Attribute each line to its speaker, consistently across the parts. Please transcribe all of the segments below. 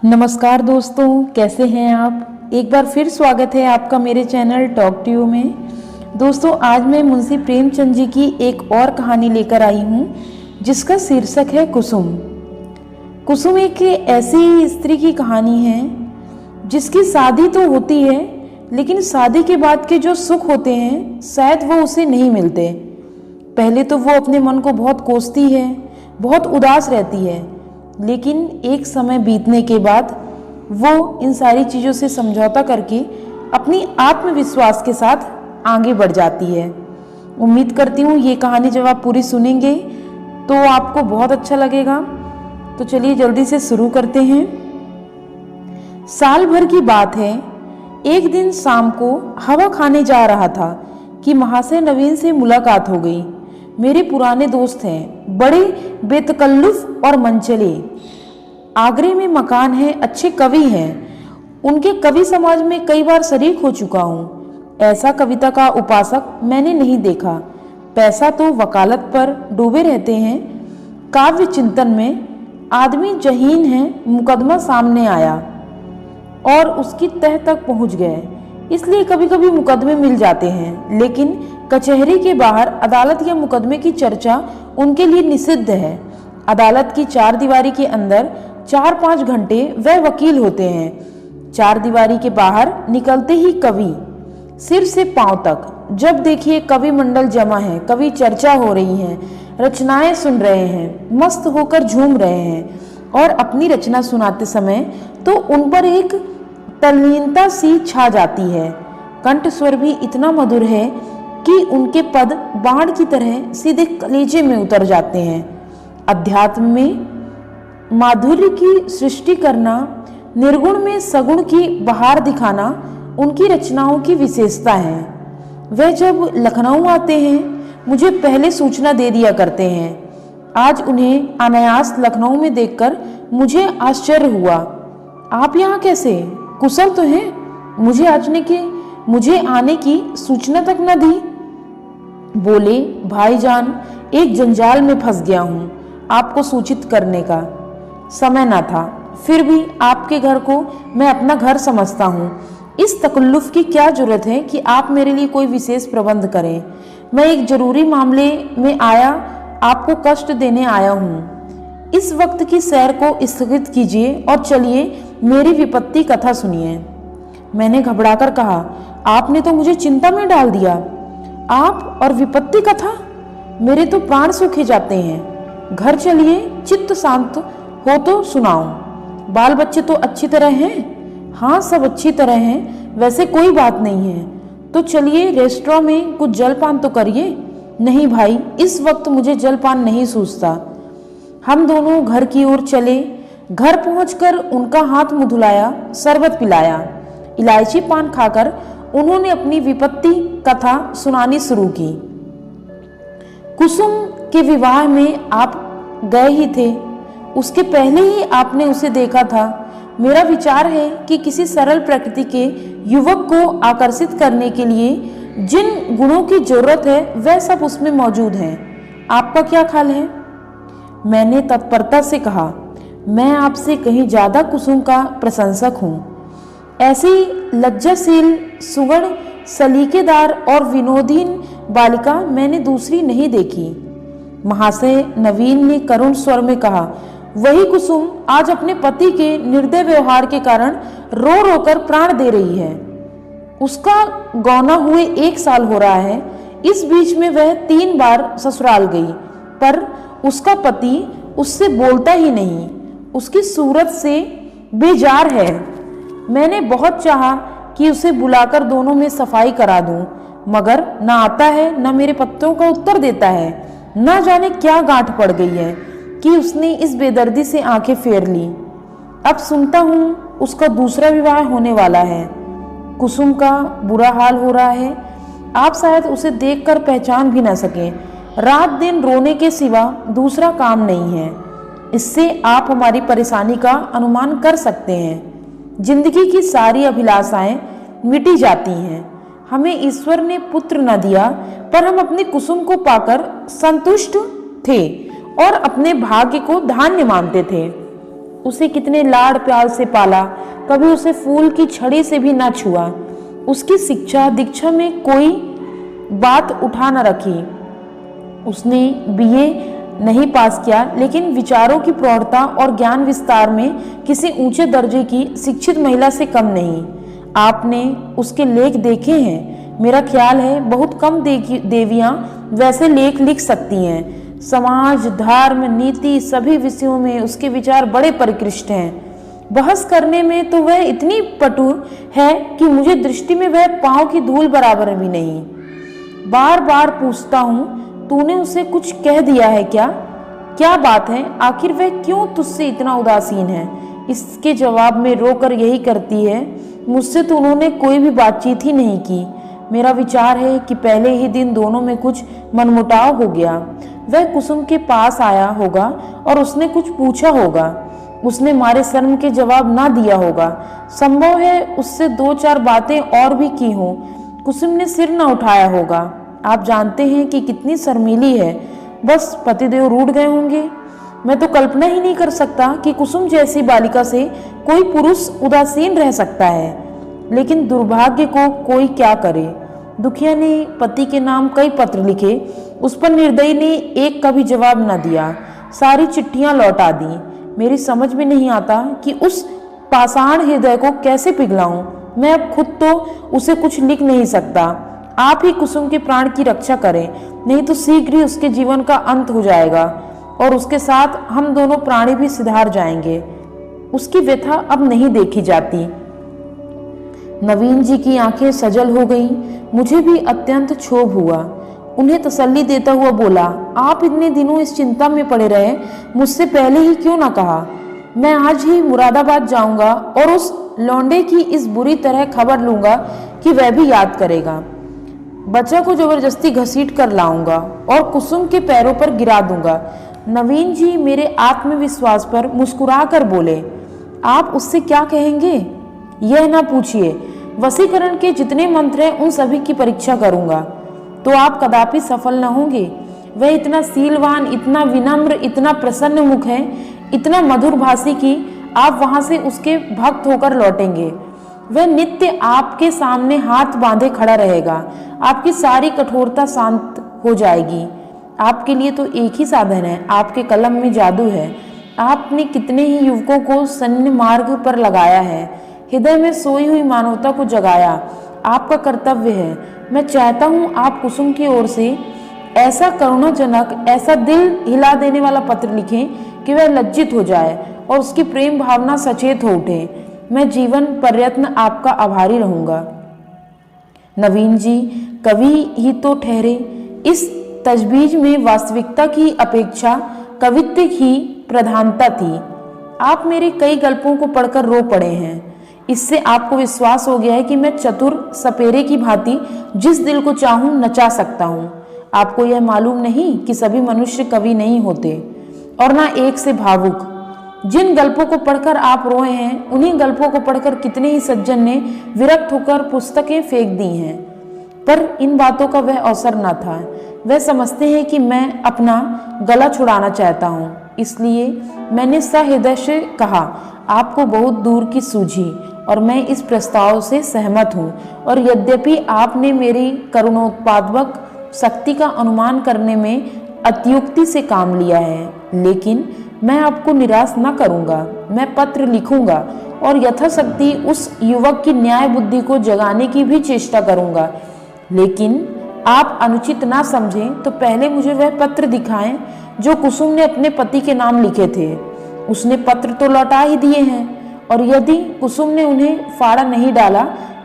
Speaker 1: नमस्कार दोस्तों, कैसे हैं आप। एक बार फिर स्वागत है आपका मेरे चैनल टॉक टू यू में। दोस्तों, आज मैं मुंशी प्रेमचंद जी की एक और कहानी लेकर आई हूँ जिसका शीर्षक है कुसुम। कुसुम एक ऐसी स्त्री की कहानी है जिसकी शादी तो होती है, लेकिन शादी के बाद के जो सुख होते हैं शायद वो उसे नहीं मिलते। पहले तो वो अपने मन को बहुत कोसती है, बहुत उदास रहती है, लेकिन एक समय बीतने के बाद वो इन सारी चीज़ों से समझौता करके अपनी आत्मविश्वास के साथ आगे बढ़ जाती है। उम्मीद करती हूँ ये कहानी जब आप पूरी सुनेंगे तो आपको बहुत अच्छा लगेगा। तो चलिए जल्दी से शुरू करते हैं। साल भर की बात है, एक दिन शाम को हवा खाने जा रहा था कि महाशय नवीन से मुलाकात हो गई। मेरे पुराने दोस्त हैं, बड़े बेतकल्लुफ और मनचले। आगरे में मकान है, अच्छे कवि हैं। उनके कवि समाज में कई बार शरीक हो चुका हूँ। ऐसा कविता का उपासक मैंने नहीं देखा। पैसा तो वकालत पर डूबे रहते हैं। काव्य चिंतन में आदमी जहीन है। मुकदमा सामने आया और उसकी तह तक पहुँच गए, इसलिए कभी कभी मुकदमे मिल जाते हैं, लेकिन कचहरी के बाहर अदालत या मुकदमे की चर्चा उनके लिए निषिद्ध है। अदालत की चार दीवारी के अंदर 4-5 घंटे वह वकील होते हैं। चार दीवारी के बाहर निकलते ही कवि, सिर से पांव तक जब देखिए कवि मंडल जमा है, कवि चर्चा हो रही है, रचनाएं सुन रहे हैं, मस्त होकर झूम रहे हैं। और अपनी रचना सुनाते समय तो उन पर एक तल्लीनता सी छा जाती है। कंठ स्वर भी इतना मधुर है कि उनके पद बाण की तरह सीधे कलेजे में उतर जाते हैं। अध्यात्म में माधुर्य की सृष्टि करना, निर्गुण में सगुण की बहार दिखाना उनकी रचनाओं की विशेषता है। वह जब लखनऊ आते हैं मुझे पहले सूचना दे दिया करते हैं। आज उन्हें अनायास लखनऊ में देखकर मुझे आश्चर्य हुआ। आप यहाँ कैसे, कुशल तो हैं? मुझे आने की सूचना तक न दी। बोले, भाईजान, एक जंजाल में फंस गया हूँ। आपको सूचित करने का समय न था, फिर भी आपके घर को मैं अपना घर समझता हूँ। इस तकल्लुफ की क्या जरूरत है कि आप मेरे लिए कोई विशेष प्रबंध करें। मैं एक जरूरी मामले में आया, आपको कष्ट देने आया हूँ। इस वक्त की सैर को स्थगित कीजिए और चलिए मेरी विपत्ति कथा सुनिए। मैंने घबराकर कहा, आपने तो मुझे चिंता में डाल दिया। आप और विपत्ति कथा? मेरे तो प्राण सूखे जाते हैं। घर चलिए, चित्त शांत हो तो सुनाओ। बाल बच्चे तो अच्छी तरह हैं? हाँ, सब अच्छी तरह हैं, वैसे कोई बात नहीं है। तो चलिए रेस्टोरेंट में कुछ जलपान तो करिए। नहीं भाई, इस वक्त मुझे जलपान नहीं सूझता। हम दोनों घर की ओर चले। घर पहुंचकर उनका हाथ मुंह धुलाया, शरबत पिलाया। इलायची पान खाकर उन्होंने अपनी विपत्ति कथा सुनानी शुरू की। कुसुम के विवाह में आप गए ही थे, उसके पहले ही आपने उसे देखा था। मेरा विचार है कि किसी सरल प्रकृति के युवक को आकर्षित करने के लिए जिन गुणों की जरूरत है वह सब उसमें मौजूद हैं। आपका क्या ख्याल है? मैंने तत्परता से कहा, मैं आपसे कहीं ज्यादा कुसुम का प्रशंसक हूँ। ऐसी लज्जाशील, सुगढ़, सलीकेदार और विनोदीन बालिका मैंने दूसरी नहीं देखी। महाशय नवीन ने करुण स्वर में कहा, वही कुसुम आज अपने पति के निर्दय व्यवहार के कारण रो रो कर प्राण दे रही है। उसका गौना हुए 1 साल हो रहा है। इस बीच में वह 3 बार ससुराल गई, पर उसका पति उससे बोलता ही नहीं। उसकी सूरत से बेजार है। मैंने बहुत चाहा कि उसे बुलाकर दोनों में सफाई करा दूं, मगर न आता है, न मेरे पत्रों का उत्तर देता है। न जाने क्या गांठ पड़ गई है कि उसने इस बेदर्दी से आंखें फेर ली। अब सुनता हूँ उसका दूसरा विवाह होने वाला है। कुसुम का बुरा हाल हो रहा है। आप शायद उसे देखकर पहचान भी न सकें। रात दिन रोने के सिवा दूसरा काम नहीं है। इससे आप हमारी परेशानी का अनुमान कर सकते हैं। जिंदगी की सारी अभिलाषाएं मिटी जाती हैं। हमें ईश्वर ने पुत्र न दिया, पर हम अपनी कुसुम को पाकर संतुष्ट थे और अपने भाग्य को धन्य मानते थे। उसे कितने लाड़ प्यार से पाला, कभी उसे फूल की छड़ी से भी ना छुआ। उसकी शिक्षा दीक्षा में कोई बात उठा न रखी। उसने बीए नहीं पास किया, लेकिन विचारों की प्रौढ़ता और ज्ञान विस्तार में किसी ऊंचे दर्जे की शिक्षित महिला से कम नहीं। आपने उसके लेख देखे हैं। मेरा ख्याल है बहुत कम देवियां वैसे लेख लिख सकती हैं। समाज, धर्म, नीति सभी विषयों में उसके विचार बड़े परिष्कृत हैं। बहस करने में तो वह इतनी पटु है कि मुझे दृष्टि में वह पांव की धूल बराबर भी नहीं। बार बार पूछता हूँ, तूने उसे कुछ कह दिया है क्या? क्या बात है? आखिर वह क्यों तुझसे इतना उदासीन है? इसके जवाब में रोकर यही करती है, मुझसे तो उन्होंने कोई भी बातचीत ही नहीं की। मेरा विचार है कि पहले ही दिन दोनों में कुछ मनमुटाव हो गया। वह कुसुम के पास आया होगा और उसने कुछ पूछा होगा। उसने मारे शर्म के जवाब ना दिया होगा। संभव है उससे 2-4 बातें और भी की हों। कुसुम ने सिर न उठाया होगा। आप जानते हैं कि कितनी शर्मीली है। बस पतिदेव रूठ गए होंगे। मैं तो कल्पना ही नहीं कर सकता कि कुसुम जैसी बालिका से कोई पुरुष उदासीन रह सकता है। लेकिन दुर्भाग्य को कोई क्या करे। दुखिया ने पति के नाम कई पत्र लिखे, उस पर निर्दयी ने एक का भी जवाब न दिया। सारी चिट्ठियां लौटा दी। मेरी समझ में नहीं आता कि उस पाषाण हृदय को कैसे पिघलाऊं। मैं अब खुद तो उसे कुछ लिख नहीं सकता। आप ही कुसुम के प्राण की रक्षा करें, नहीं तो शीघ्र ही उसके जीवन का अंत हो जाएगा और उसके साथ हम दोनों प्राणी भी सिधार जाएंगे। उसकी व्यथा अब नहीं देखी जाती। नवीन जी की आंखें सजल हो गईं। मुझे भी अत्यंत क्षोभ हुआ। उन्हें तसल्ली देता हुआ बोला, आप इतने दिनों इस चिंता में पड़े रहे, मुझसे पहले ही क्यों ना कहा? मैं आज ही मुरादाबाद जाऊंगा और उस लौंडे की इस बुरी तरह खबर लूंगा कि वह भी याद करेगा। बच्चा को जबरदस्ती घसीट कर लाऊंगा और कुसुम के पैरों पर गिरा दूंगा। नवीन जी मेरे आत्मविश्वास पर मुस्कुरा कर बोले, आप उससे क्या कहेंगे? यह ना पूछिए। वशीकरण के जितने मंत्र हैं उन सभी की परीक्षा करूंगा तो आप कदापि सफल न होंगे। वह इतना शीलवान, इतना विनम्र, इतना प्रसन्न मुख है, इतना मधुर भाषी कि आप वहां से उसके भक्त होकर लौटेंगे। वह नित्य आपके सामने हाथ बांधे खड़ा रहेगा। आपकी सारी कठोरता शांत हो जाएगी। आपके लिए तो एक ही साधन है, आपके कलम में जादू है। आपने कितने ही युवकों को सन्य मार्ग पर लगाया है, हृदय में सोई हुई मानवता को जगाया। आपका कर्तव्य है। मैं चाहता हूँ आप कुसुम की ओर से ऐसा करुणाजनक, ऐसा दिल हिला देने वाला पत्र लिखें कि वह लज्जित हो जाए और उसकी प्रेम भावना सचेत हो उठे। मैं जीवन पर्यंत आपका आभारी रहूंगा। नवीन जी कवि ही तो ठहरे। इस तजबीज में वास्तविकता की अपेक्षा कवित्व की प्रधानता थी। आप मेरे कई गल्पों को पढ़कर रो पड़े हैं। इससे आपको विश्वास हो गया है कि मैं चतुर सपेरे की भांति जिस दिल को चाहूं नचा सकता हूं। आपको यह मालूम नहीं कि सभी मनुष्य कवि नहीं होते और ना एक से भावुक। जिन गल्पों को पढ़कर आप रोए हैं, उन्हीं गल्पों को पढ़कर कितने ही सज्जन ने विरक्त होकर पुस्तकें फेंक दी हैं। पर इन बातों का वह अवसर न था। वह समझते हैं कि मैं अपना गला छुड़ाना चाहता हूँ, इसलिए मैंने सहृदय से कहा, आपको बहुत दूर की सूझी और मैं इस प्रस्ताव से सहमत हूँ। और यद्यपि आपने मेरी करुणोत्पादक शक्ति का अनुमान करने में अत्युक्ति से काम लिया है, लेकिन मैं आपको निराश न करूँगा। मैं पत्र लिखूँगा और यथाशक्ति उस युवक की न्याय बुद्धि को जगाने की भी चेष्टा करूँगा। लेकिन आप अनुचित ना समझें तो पहले मुझे वह पत्र दिखाएं जो कुसुम ने अपने पति के नाम लिखे थे। उसने पत्र तो लौटा ही दिए हैं और यदि कुसुम ने उन्हें फाड़ा नहीं डाला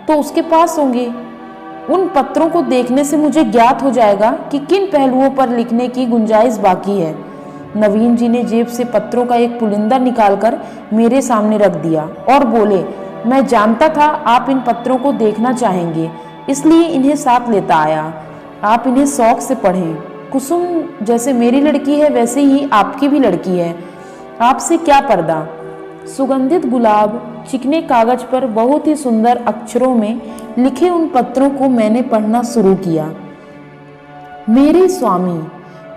Speaker 1: तो उसके पास होंगे। उन पत्रों को देखने से मुझे ज्ञात हो जाएगा कि किन पहलुओं पर लिखने की गुंजाइश बाकी है। नवीन जी ने जेब से पत्रों का एक पुलिंदा निकालकर मेरे सामने रख दिया और बोले, मैं जानता था आप इन पत्रों को देखना चाहेंगे, इसलिए इन्हें साथ लेता आया। आप इन्हें शौक से पढ़ें। कुसुम जैसे मेरी लड़की है वैसे ही आपकी भी लड़की है। आपसे क्या पर्दा। सुगंधित गुलाब चिकने कागज पर बहुत ही सुंदर अक्षरों में लिखे उन पत्रों को मैंने पढ़ना शुरू किया। मेरे स्वामी,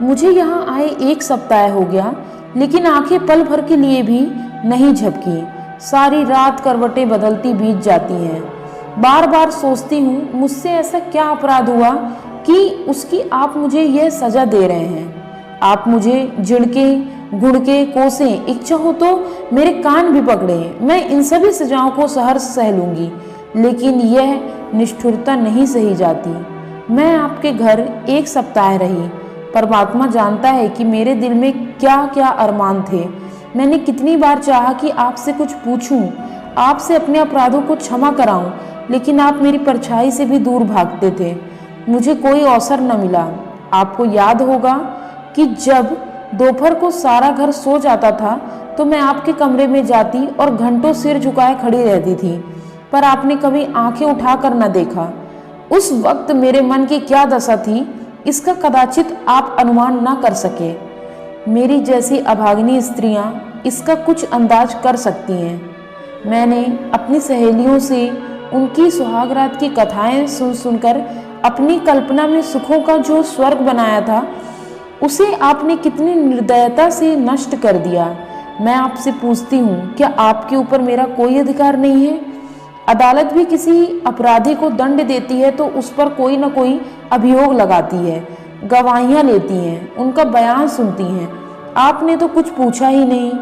Speaker 1: मुझे यहाँ आए 1 सप्ताह हो गया, लेकिन आंखें पल भर के लिए भी नहीं झपकी। सारी रात करवटें बदलती बीत जाती हैं। बार बार सोचती हूँ मुझसे ऐसा क्या अपराध हुआ कि उसकी आप मुझे यह सजा दे रहे हैं। आप मुझे झिड़के घुड़के कोसें, इच्छा हो तो मेरे कान भी पकड़े, मैं इन सभी सजाओं को सहर्ष सह लूंगी, लेकिन यह निष्ठुरता नहीं सही जाती। मैं आपके घर 1 सप्ताह रही। परमात्मा जानता है कि मेरे दिल में क्या क्या अरमान थे। मैंने कितनी बार चाहा कि आपसे कुछ पूछूं, आपसे अपने अपराधों को क्षमा कराऊं, लेकिन आप मेरी परछाई से भी दूर भागते थे। मुझे कोई अवसर न मिला। आपको याद होगा कि जब दोपहर को सारा घर सो जाता था तो मैं आपके कमरे में जाती और घंटों सिर झुकाए खड़ी रहती थी, पर आपने कभी आंखें उठाकर न देखा। उस वक्त मेरे मन की क्या दशा थी, इसका कदाचित आप अनुमान न कर सके। मेरी जैसी अभागिनी स्त्रियां इसका कुछ अंदाज कर सकती हैं। मैंने अपनी सहेलियों से उनकी सुहागरात की कथाएं सुन सुनकर अपनी कल्पना में सुखों का जो स्वर्ग बनाया था, उसे आपने कितनी निर्दयता से नष्ट कर दिया। मैं आपसे पूछती हूँ, क्या आपके ऊपर मेरा कोई अधिकार नहीं है? अदालत भी किसी अपराधी को दंड देती है तो उस पर कोई न कोई अभियोग लगाती है, गवाहियां लेती हैं, उनका बयान सुनती हैं। आपने तो कुछ पूछा ही नहीं।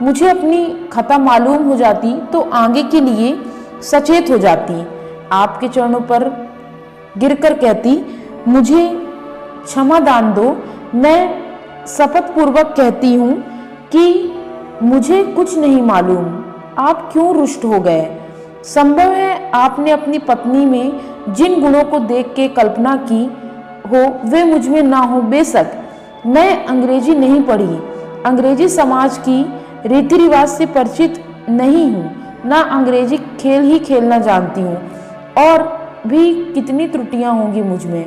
Speaker 1: मुझे अपनी खता मालूम हो जाती तो आगे के लिए सचेत हो जाती। आपके चरणों पर गिरकर कहती, मुझे क्षमा दान दो। मैं शपथ पूर्वक कहती हूँ कि मुझे कुछ नहीं मालूम। आप क्यों रुष्ट हो गए? संभव है आपने अपनी पत्नी में जिन गुणों को देख के कल्पना की हो वे मुझ में ना हो। बेशक मैं अंग्रेजी नहीं पढ़ी, अंग्रेजी समाज की रीति रिवाज से परिचित नहीं हूँ, ना अंग्रेजी खेल ही खेलना जानती हूँ, और भी कितनी त्रुटियां होंगी मुझ में।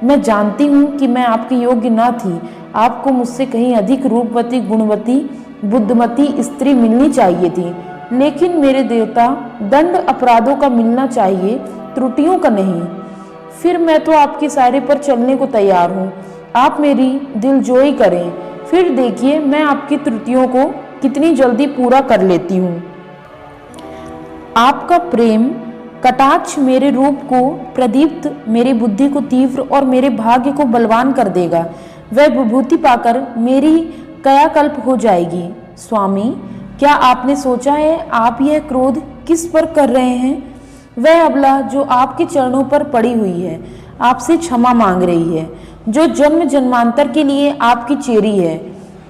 Speaker 1: मैं जानती हूँ कि मैं आपके योग्य ना थी। आपको मुझसे कहीं अधिक रूपवती, गुणवती, बुद्धिमती स्त्री मिलनी चाहिए थी, लेकिन मेरे देवता, दंड अपराधों का मिलना चाहिए, त्रुटियों का नहीं। फिर मैं तो आपकी सारे पर चलने को तैयार हूँ। आप मेरी दिलजोई करें, फिर देखिए मैं आपकी त्रुटियों को कितनी जल्दी पूरा कर लेती हूँ। आपका प्रेम कटाक्ष मेरे रूप को प्रदीप्त, मेरी बुद्धि को तीव्र और मेरे भाग्य को बलवान कर देगा। वह विभूति पाकर मेरी कायाकल्प हो जाएगी। स्वामी, क्या आपने सोचा है आप यह क्रोध किस पर कर रहे हैं? वह अबला जो आपके चरणों पर पड़ी हुई है, आपसे क्षमा मांग रही है, जो जन्म जन्मांतर के लिए आपकी चेरी है,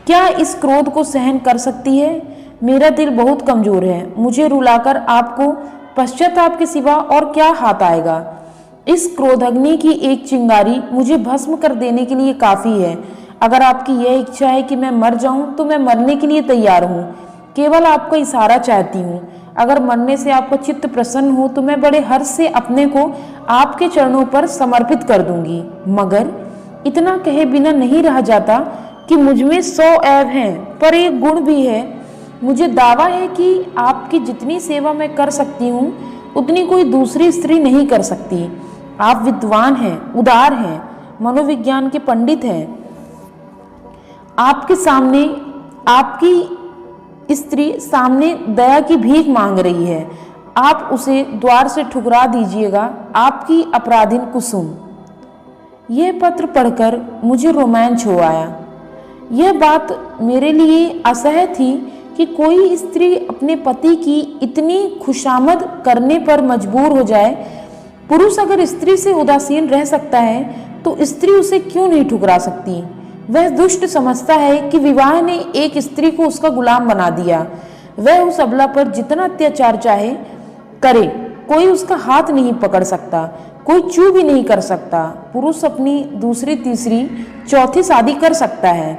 Speaker 1: क्या इस क्रोध को सहन कर सकती है? मेरा दिल बहुत कमजोर है। मुझे रुलाकर आपको पश्चाताप के सिवा और क्या हाथ आएगा? इस क्रोधाग्नि की एक चिंगारी मुझे भस्म कर देने के लिए काफी है। अगर आपकी यह इच्छा है कि मैं मर जाऊं तो मैं मरने के लिए तैयार हूँ। केवल आपका इशारा चाहती हूँ। अगर मरने से आपका चित्त प्रसन्न हो तो मैं बड़े हर्ष से अपने को आपके चरणों पर समर्पित कर दूंगी। मगर इतना कहे बिना नहीं रहा जाता कि मुझमें 100 ऐब हैं, पर एक गुण भी है। मुझे दावा है कि आपकी जितनी सेवा मैं कर सकती हूँ उतनी कोई दूसरी स्त्री नहीं कर सकती। आप विद्वान हैं, उदार हैं, मनोविज्ञान के पंडित हैं। आपके सामने आपकी स्त्री सामने दया की भीख मांग रही है। आप उसे द्वार से ठुकरा दीजिएगा। आपकी अपराधीन कुसुम। यह पत्र पढ़कर मुझे रोमांच हो आया। यह बात मेरे लिए असह्य थी कि कोई स्त्री अपने पति की इतनी खुशामद करने पर मजबूर हो जाए। पुरुष अगर स्त्री से उदासीन रह सकता है तो स्त्री उसे क्यों नहीं ठुकरा सकती? वह दुष्ट समझता है कि विवाह ने एक स्त्री को उसका गुलाम बना दिया। वह उस अबला पर जितना अत्याचार चाहे करे, कोई उसका हाथ नहीं पकड़ सकता, कोई चू भी नहीं कर सकता। पुरुष अपनी दूसरी, तीसरी, चौथी शादी कर सकता है।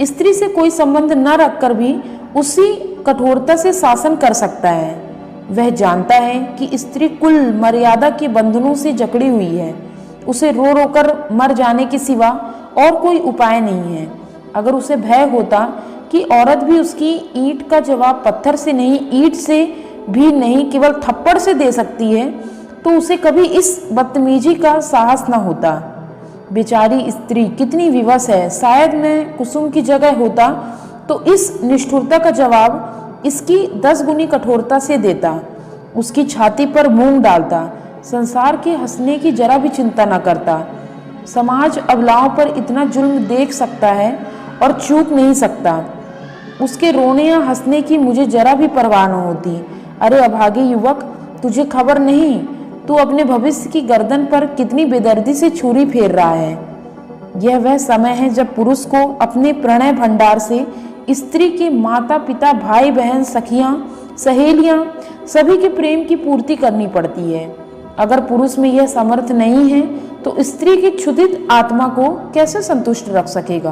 Speaker 1: स्त्री से कोई संबंध न रखकर भी उसी कठोरता से शासन कर सकता है। वह जानता है कि स्त्री कुल मर्यादा के बंधनों से जकड़ी हुई है। उसे रो रो कर मर जाने के सिवा और कोई उपाय नहीं है। अगर उसे भय होता कि औरत भी उसकी ईंट का जवाब पत्थर से नहीं, ईंट से भी नहीं, केवल थप्पड़ से दे सकती है, तो उसे कभी इस बदतमीजी का साहस न होता। बेचारी स्त्री कितनी विवश है। शायद मैं कुसुम की जगह होता तो इस निष्ठुरता का जवाब इसकी 10 गुनी कठोरता से देता, उसकी छाती पर मूंग डालता, संसार के हंसने की जरा भी चिंता न करता। समाज अबलाओं पर इतना जुल्म देख सकता है और चूक नहीं सकता। उसके रोने या हंसने की मुझे जरा भी परवाह न होती। अरे अभागे युवक, तुझे खबर नहीं, तू अपने भविष्य की गर्दन पर कितनी बेदर्दी से छुरी फेर रहा है। यह वह समय है जब पुरुष को अपने प्रणय भंडार से स्त्री के माता पिता, भाई बहन, सखियां, सहेलियां सभी के प्रेम की पूर्ति करनी पड़ती है। अगर पुरुष में यह समर्थ नहीं है तो स्त्री की क्षुधित आत्मा को कैसे संतुष्ट रख सकेगा?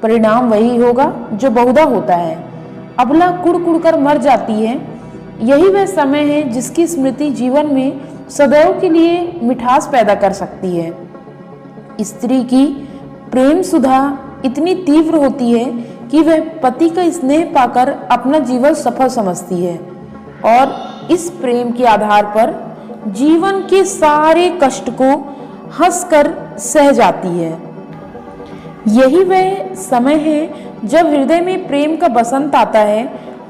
Speaker 1: परिणाम वही होगा जो बहुधा होता है। अबला कुड़ कुड़ कर मर जाती है। यही वह समय है जिसकी स्मृति जीवन में सदैव के लिए मिठास पैदा कर सकती है। स्त्री की प्रेम सुधा इतनी तीव्र होती है कि वह पति का स्नेह पाकर अपना जीवन सफल समझती है और इस प्रेम के आधार पर जीवन के सारे कष्ट को हंसकर सह जाती है। यही वह समय है जब हृदय में प्रेम का बसंत आता है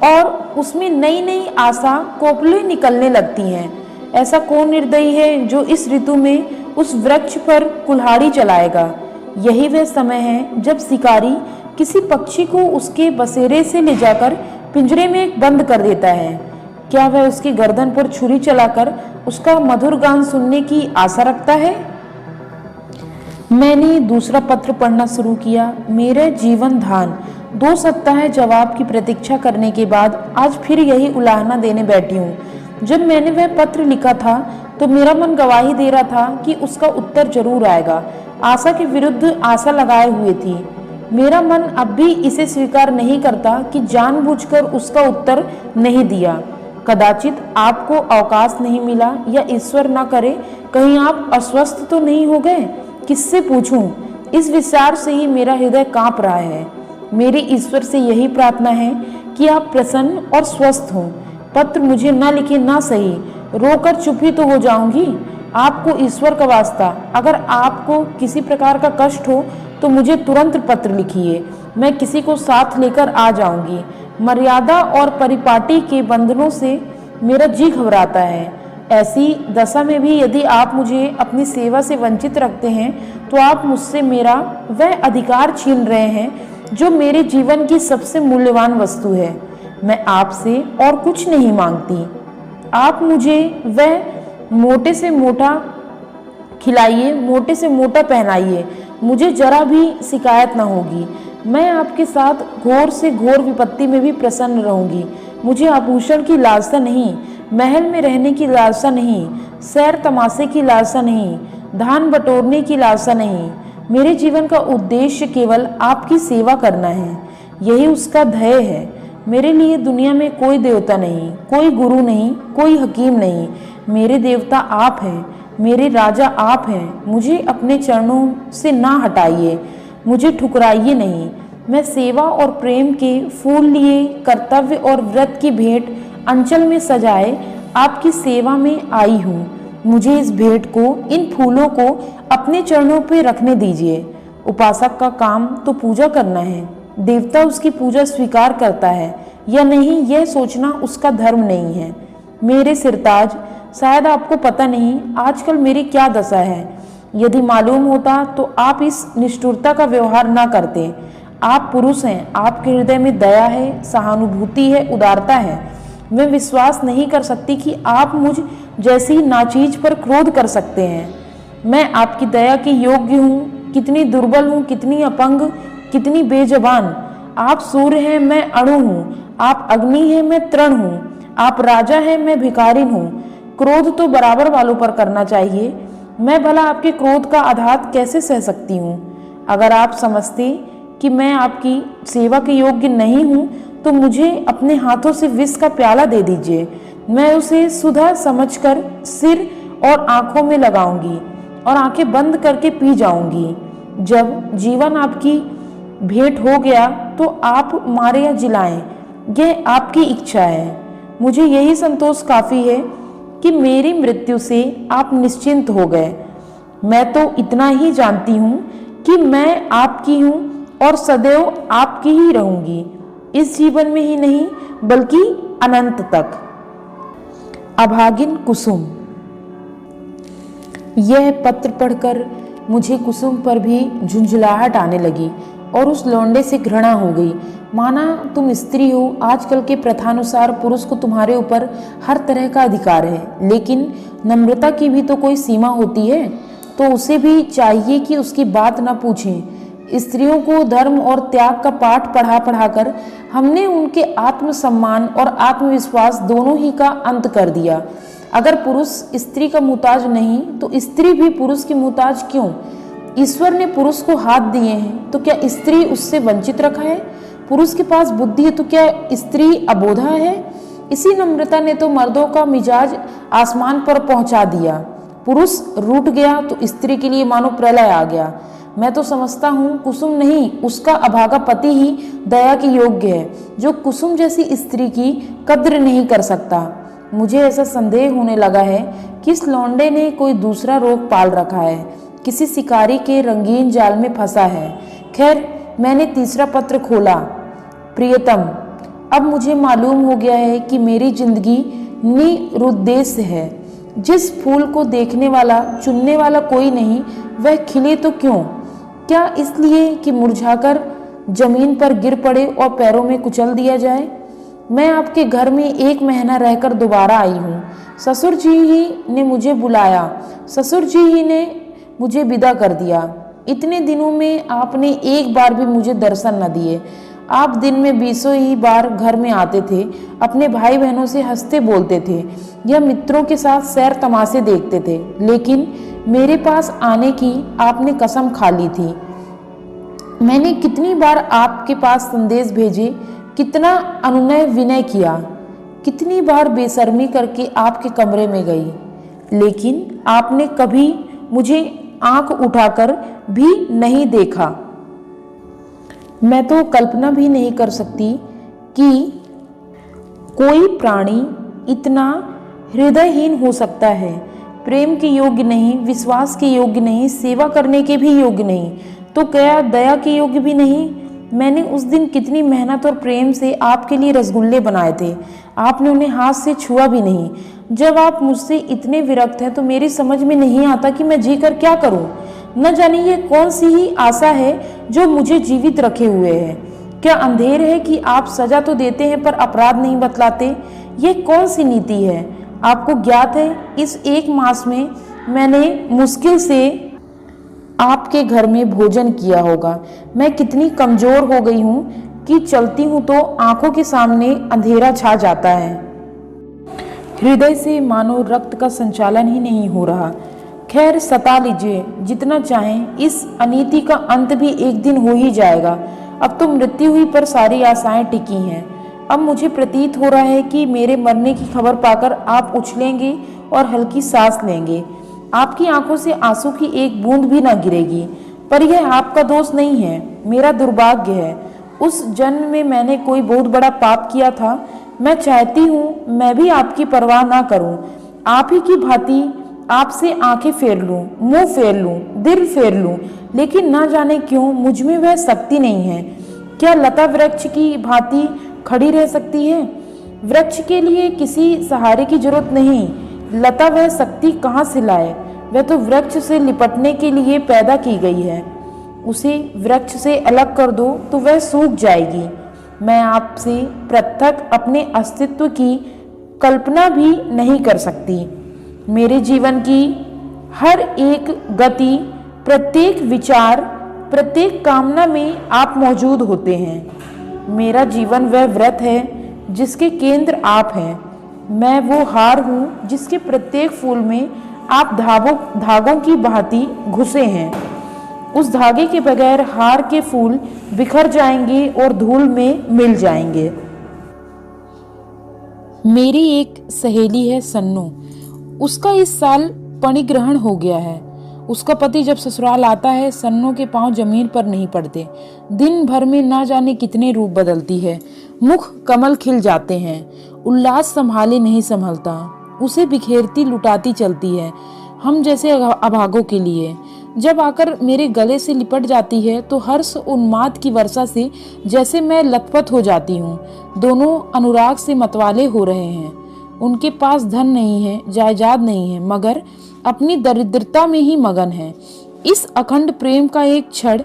Speaker 1: और उसमें नई नई आशा कोपलें निकलने लगती हैं। ऐसा कौन निर्दयी है जो इस ऋतु में उस वृक्ष पर कुल्हाड़ी चलाएगा? यही वह समय है जब शिकारी किसी पक्षी को उसके बसेरे से ले जाकर पिंजरे में बंद कर देता है। क्या वह उसकी गर्दन पर छुरी चलाकर उसका मधुर गान सुनने की आशा रखता है? मैंने दूसरा पत्र पढ़ना शुरू किया। मेरे जीवन धान 2 सप्ताह जवाब की प्रतीक्षा करने के बाद आज फिर यही उलाहना देने बैठी हूँ। जब मैंने वह पत्र लिखा था तो मेरा मन गवाही दे रहा था कि उसका उत्तर जरूर आएगा। आशा के विरुद्ध आशा लगाए हुए थी। मेरा मन अब भी इसे स्वीकार नहीं करता कि जानबूझकर उसका उत्तर नहीं दिया। कदाचित आपको अवकाश नहीं मिला या ईश्वर न करे कहीं आप अस्वस्थ तो नहीं हो गए। किससे पूछूं? इस विचार से ही मेरा हृदय कांप रहा है। मेरी ईश्वर से यही प्रार्थना है कि आप प्रसन्न और स्वस्थ हों। पत्र मुझे न लिखे ना सही, रोकर चुप ही तो हो जाऊंगी। आपको ईश्वर का वास्ता, अगर आपको किसी प्रकार का कष्ट हो तो मुझे तुरंत पत्र लिखिए। मैं किसी को साथ लेकर आ जाऊंगी। मर्यादा और परिपाटी के बंधनों से मेरा जी घबराता है। ऐसी दशा में भी यदि आप मुझे अपनी सेवा से वंचित रखते हैं तो आप मुझसे मेरा वह अधिकार छीन रहे हैं जो मेरे जीवन की सबसे मूल्यवान वस्तु है। मैं आपसे और कुछ नहीं मांगती। आप मुझे वह मोटे से मोटा खिलाइए, मोटे से मोटा पहनाइए, मुझे जरा भी शिकायत न होगी। मैं आपके साथ घोर से घोर विपत्ति में भी प्रसन्न रहूंगी। मुझे आभूषण की लालसा नहीं, महल में रहने की लालसा नहीं, सैर तमाशे की लालसा नहीं, धान बटोरने की लालसा नहीं। मेरे जीवन का उद्देश्य केवल आपकी सेवा करना है। यही उसका ध्येय है। मेरे लिए दुनिया में कोई देवता नहीं, कोई गुरु नहीं, कोई हकीम नहीं। मेरे देवता आप हैं, मेरे राजा आप हैं। मुझे अपने चरणों से ना हटाइए, मुझे ठुकराइए नहीं। मैं सेवा और प्रेम के फूल लिए कर्तव्य और व्रत की भेंट अंचल में सजाए आपकी सेवा में आई हूँ। मुझे इस भेंट को, इन फूलों को अपने चरणों पे रखने दीजिए। उपासक का काम तो पूजा करना है। देवता उसकी पूजा स्वीकार करता है या नहीं, यह सोचना उसका धर्म नहीं है। मेरे सिरताज, शायद आपको पता नहीं आजकल मेरी क्या दशा है। यदि मालूम होता तो आप इस निष्ठुरता का व्यवहार ना करते। आप पुरुष हैं, आपके हृदय में दया है, सहानुभूति है, उदारता है। मैं विश्वास नहीं कर सकती कि आप मुझ जैसी नाचीज पर क्रोध कर सकते हैं। मैं आपकी दया के योग्य हूँ। कितनी दुर्बल हूँ, कितनी अपंग, कितनी बेजबान। आप सूर्य हैं, मैं अणु हूँ। आप अग्नि हैं, मैं तृण हूँ। आप राजा हैं, मैं भिखारिन हूँ। क्रोध तो बराबर वालों पर करना चाहिए। मैं भला आपके क्रोध का आघात कैसे सह सकती हूँ? अगर आप समझते कि मैं आपकी सेवा के योग्य नहीं हूँ तो मुझे अपने हाथों से विष का प्याला दे दीजिए। मैं उसे सुधा समझकर सिर और आंखों में लगाऊंगी और आंखें बंद करके पी जाऊंगी। जब जीवन आपकी भेंट हो गया तो आप मारे या जिलाएं, यह आपकी इच्छा है। मुझे यही संतोष काफी है कि मेरी मृत्यु से आप निश्चिंत हो गए। मैं तो इतना ही जानती हूँ कि मैं आपकी हूँ और सदैव आपकी ही रहूंगी। इस जीवन में ही नहीं बल्कि अनंत तक। अभागिन कुसुम। यह पत्र पढ़कर मुझे कुसुम पर भी झुंझलाहट आने लगी और उस लौंडे से घृणा हो गई। माना तुम स्त्री हो, आजकल के प्रथानुसार पुरुष को तुम्हारे ऊपर हर तरह का अधिकार है, लेकिन नम्रता की भी तो कोई सीमा होती है। तो उसे भी चाहिए कि उसकी बात न पूछें। स्त्रियों को धर्म और त्याग का पाठ पढ़ा कर हमने उनके आत्मसम्मान और आत्मविश्वास दोनों ही का अंत कर दिया। अगर पुरुष स्त्री का मुताज नहीं तो स्त्री भी पुरुष की मुताज क्यों? ईश्वर ने पुरुष को हाथ दिए हैं तो क्या स्त्री उससे वंचित रखा है? पुरुष के पास बुद्धि है तो क्या स्त्री अबोधा है? इसी नम्रता ने तो मर्दों का मिजाज आसमान पर पहुंचा दिया। पुरुष रूठ गया तो स्त्री के लिए मानो प्रलय आ गया। मैं तो समझता हूँ कुसुम नहीं, उसका अभागा पति ही दया के योग्य है, जो कुसुम जैसी स्त्री की कद्र नहीं कर सकता। मुझे ऐसा संदेह होने लगा है कि इस लौंडे ने कोई दूसरा रोग पाल रखा है, किसी शिकारी के रंगीन जाल में फंसा है। खैर, मैंने तीसरा पत्र खोला। प्रियतम, अब मुझे मालूम हो गया है कि मेरी जिंदगी निरुद्देश्य है। जिस फूल को देखने वाला चुनने वाला कोई नहीं, वह खिले तो क्यों? क्या इसलिए कि मुरझाकर जमीन पर गिर पड़े और पैरों में कुचल दिया जाए? मैं आपके घर में 1 महीना रहकर दोबारा आई हूँ। ससुर जी ही ने मुझे बुलाया, ससुर जी ही ने मुझे विदा कर दिया। इतने दिनों में आपने एक बार भी मुझे दर्शन न दिए। आप दिन में 20 ही बार घर में आते थे, अपने भाई बहनों से हंसते बोलते थे या मित्रों के साथ सैर तमाशे देखते थे, लेकिन मेरे पास आने की आपने कसम खा ली थी। मैंने कितनी बार आपके पास संदेश भेजे, कितना अनुनय विनय किया, कितनी बार बेशर्मी करके आपके कमरे में गई, लेकिन आपने कभी मुझे आंख उठाकर भी नहीं देखा। मैं तो कल्पना भी नहीं कर सकती कि कोई प्राणी इतना हृदयहीन हो सकता है। प्रेम के योग्य नहीं, विश्वास के योग्य नहीं, सेवा करने के भी योग्य नहीं, तो क्या दया के योग्य भी नहीं? मैंने उस दिन कितनी मेहनत और प्रेम से आपके लिए रसगुल्ले बनाए थे, आपने उन्हें हाथ से छुआ भी नहीं। जब आप मुझसे इतने विरक्त हैं तो मेरी समझ में नहीं आता कि मैं जी कर क्या करूं। न जाने ये कौन सी ही आशा है जो मुझे जीवित रखे हुए है। क्या अंधेर है कि आप सजा तो देते हैं पर अपराध नहीं बतलाते? ये कौन सी नीति है? आपको ज्ञात है, इस 1 मास में मैंने मुश्किल से आपके घर में भोजन किया होगा। मैं कितनी कमजोर हो गई हूँ कि चलती हूँ तो आंखों के सामने अंधेरा छा जाता है। हृदय से मानो रक्त का संचालन ही नहीं हो रहा। खैर, सता लीजिए जितना चाहें, इस अनीति का अंत भी एक दिन हो ही जाएगा। अब तो मृत्यु ही पर सारी आशाएं टिकी हैं। अब मुझे प्रतीत हो रहा है कि मेरे मरने की खबर पाकर आप उछलेंगे और हल्की सांस लेंगे। आपकी आंखों से आंसू की एक बूंद भी ना गिरेगी, पर यह आपका दोष नहीं है, मेरा दुर्भाग्य है। उस जन्म में मैंने कोई बहुत बड़ा पाप किया था। मैं चाहती हूँ मैं भी आपकी परवाह ना करूँ, आप ही की भांति आपसे आंखें फेर लूं, मुंह फेर लूं, दिल फेर लूं, लेकिन ना जाने क्यों मुझ में वह शक्ति नहीं है। क्या लता वृक्ष की भांति खड़ी रह सकती है? वृक्ष के लिए किसी सहारे की जरूरत नहीं। लता वह शक्ति कहाँ से लाए? वह तो वृक्ष से लिपटने के लिए पैदा की गई है। उसे वृक्ष से अलग कर दो तो वह सूख जाएगी। मैं आपसे पृथक अपने अस्तित्व की कल्पना भी नहीं कर सकती। मेरे जीवन की हर एक गति, प्रत्येक विचार, प्रत्येक कामना में आप मौजूद होते हैं। मेरा जीवन वह व्रत है जिसके केंद्र आप हैं। मैं वो हार हूँ जिसके प्रत्येक फूल में आप धागों की भांति घुसे हैं। उस धागे के बगैर हार के फूल बिखर जाएंगे और धूल में मिल जाएंगे। मेरी एक सहेली है सन्नू, उसका इस साल पणिग्रहण हो गया है। उसका पति जब ससुराल आता है, सन्नू के पांव जमीन पर नहीं पड़ते। दिन भर में ना जाने कितने रूप बदलती है, मुख कमल खिल जाते हैं, उल्लास संभाले नहीं संभलता, उसे बिखेरती लुटाती चलती है, हम जैसे अभागों के लिए। जब आकर मेरे गले से लिपट जाती है तो हर्ष उन्माद की वर्षा से जैसे मैं लथपथ हो जाती हूँ। दोनों अनुराग से मतवाले हो रहे हैं। उनके पास धन नहीं है, जायदाद नहीं है, मगर अपनी दरिद्रता में ही मगन है। इस अखंड प्रेम का एक क्षण,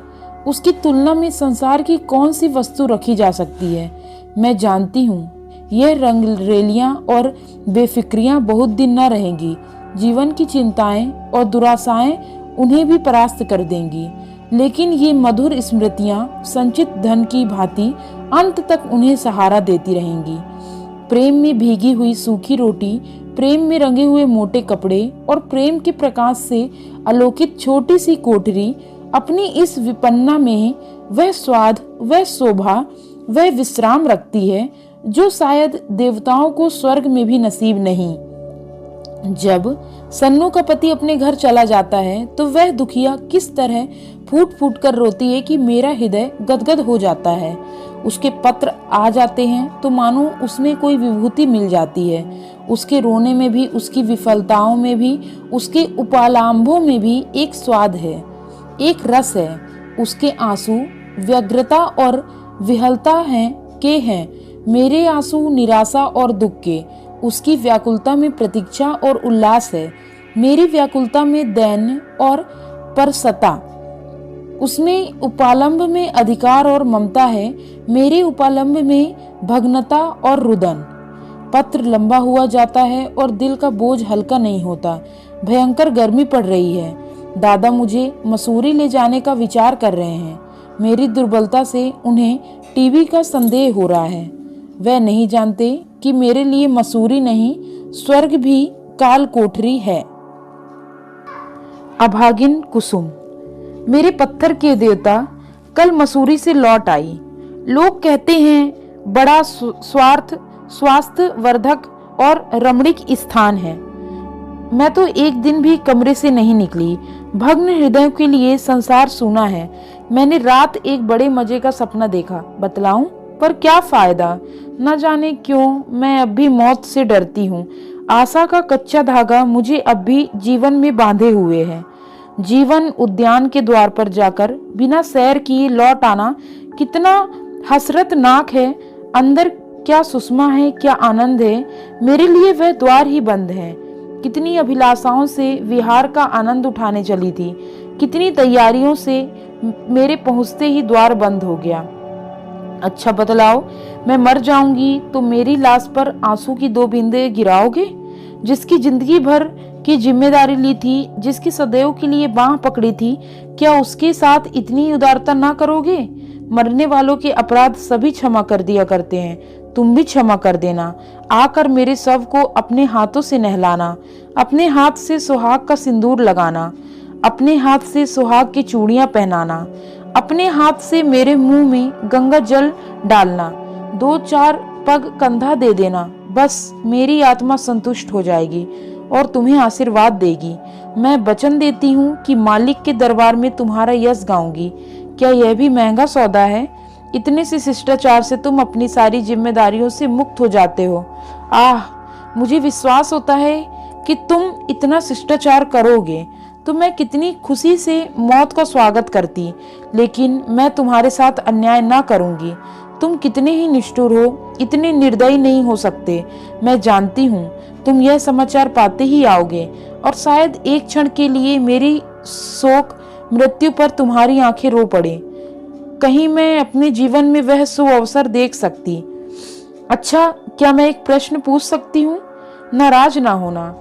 Speaker 1: उसकी तुलना में संसार की कौन सी वस्तु रखी जा सकती है। मैं जानती हूँ यह रंगरेलियां और बेफिक्रियां बहुत दिन न रहेंगी। जीवन की चिंताएं और दुराशाएं उन्हें भी परास्त कर देंगी, लेकिन ये मधुर स्मृतियां संचित धन की भांति अंत तक उन्हें सहारा देती रहेंगी। प्रेम में भीगी हुई सूखी रोटी, प्रेम में रंगे हुए मोटे कपड़े और प्रेम के प्रकाश से आलोकित छोटी सी कोठरी, अपनी इस विपन्ना में वह स्वाद, वह शोभा, वह विश्राम रखती है जो शायद देवताओं को स्वर्ग में भी नसीब नहीं। जब सन्नू का पति अपने घर चला जाता है तो वह दुखिया किस तरह फूट फूट कर रोती है कि मेरा हृदय गदगद हो जाता है। उसके पत्र आ जाते हैं तो मानो उसमें कोई विभूति मिल जाती है। उसके रोने में भी, उसकी विफलताओं में भी, उसके उपालांभों में भी एक स्वाद है, एक रस है। उसके आंसू व्यग्रता और विहलता हैं, मेरे आंसू निराशा और दुख के। उसकी व्याकुलता में प्रतीक्षा और उल्लास है, मेरी व्याकुलता में दैन्य और परसता। उसमें उपालंब में अधिकार और ममता है, मेरे उपालंब में भग्नता और रुदन। पत्र लंबा हुआ जाता है और दिल का बोझ हल्का नहीं होता। भयंकर गर्मी पड़ रही है। दादा मुझे मसूरी ले जाने का विचार कर रहे हैं। मेरी दुर्बलता से उन्हें टीबी का संदेह हो रहा है। वह नहीं जानते कि मेरे लिए मसूरी नहीं, स्वर्ग भी काल कोठरी है। अभागिन कुसुम। मेरे पत्थर के देवता कल मसूरी से लौट आई। लोग कहते हैं बड़ा स्वास्थ्य वर्धक और रमणीक स्थान है। मैं तो एक दिन भी कमरे से नहीं निकली। भग्न हृदयों के लिए संसार सूना है। मैंने रात एक बड़े मजे का सपना देखा। बतलाऊं? पर क्या फायदा, न जाने क्यों मैं अब भी मौत से डरती हूँ। आशा का कच्चा धागा मुझे अब भी जीवन में बांधे हुए है। जीवन उद्यान के द्वार पर जाकर बिना सैर किए लौट आना कितना हसरतनाक है। अंदर क्या सुषमा है, क्या आनंद है। मेरे लिए वह द्वार ही बंद है। कितनी अभिलाषाओं से विहार का आनंद उठाने चली थी, कितनी तैयारियों से मेरे पहुंचते ही द्वार बंद हो गया। अच्छा बतलाओ, मैं मर जाऊंगी तो मेरी लाश पर आंसू की 2 बूंदें गिराओगे? जिसकी जिंदगी भर की जिम्मेदारी ली थी, जिसकी सदैव के लिए बांह पकड़ी थी, क्या उसके साथ इतनी उदारता ना करोगे? मरने वालों के अपराध सभी क्षमा कर दिया करते हैं, तुम भी क्षमा कर देना। आकर मेरे शव को अपने हाथों से नहलाना, अपने हाथ से सुहाग का सिंदूर लगाना, अपने हाथ से सुहाग की चूड़ियां पहनाना, अपने हाथ से मेरे मुंह में गंगा जल डालना, 2-4 पग कंधा दे देना। बस मेरी आत्मा संतुष्ट हो जाएगी और तुम्हें आशीर्वाद देगी। मैं वचन देती हूँ कि मालिक के दरबार में तुम्हारा यश गाऊंगी। क्या यह भी महंगा सौदा है? इतने से शिष्टाचार से तुम अपनी सारी जिम्मेदारियों से मुक्त हो जाते हो। आह, मुझे विश्वास होता है कि तुम इतना शिष्टाचार करोगे तो मैं कितनी खुशी से मौत का स्वागत करती। लेकिन मैं तुम्हारे साथ अन्याय ना करूंगी। तुम कितने ही निष्ठुर हो, इतने निर्दयी नहीं हो सकते। मैं जानती हूँ तुम यह समाचार पाते ही आओगे और शायद एक क्षण के लिए मेरी शोक मृत्यु पर तुम्हारी आंखें रो पड़े। कहीं मैं अपने जीवन में वह शुभ अवसर देख सकती। अच्छा, क्या मैं एक प्रश्न पूछ सकती हूँ? नाराज ना होना।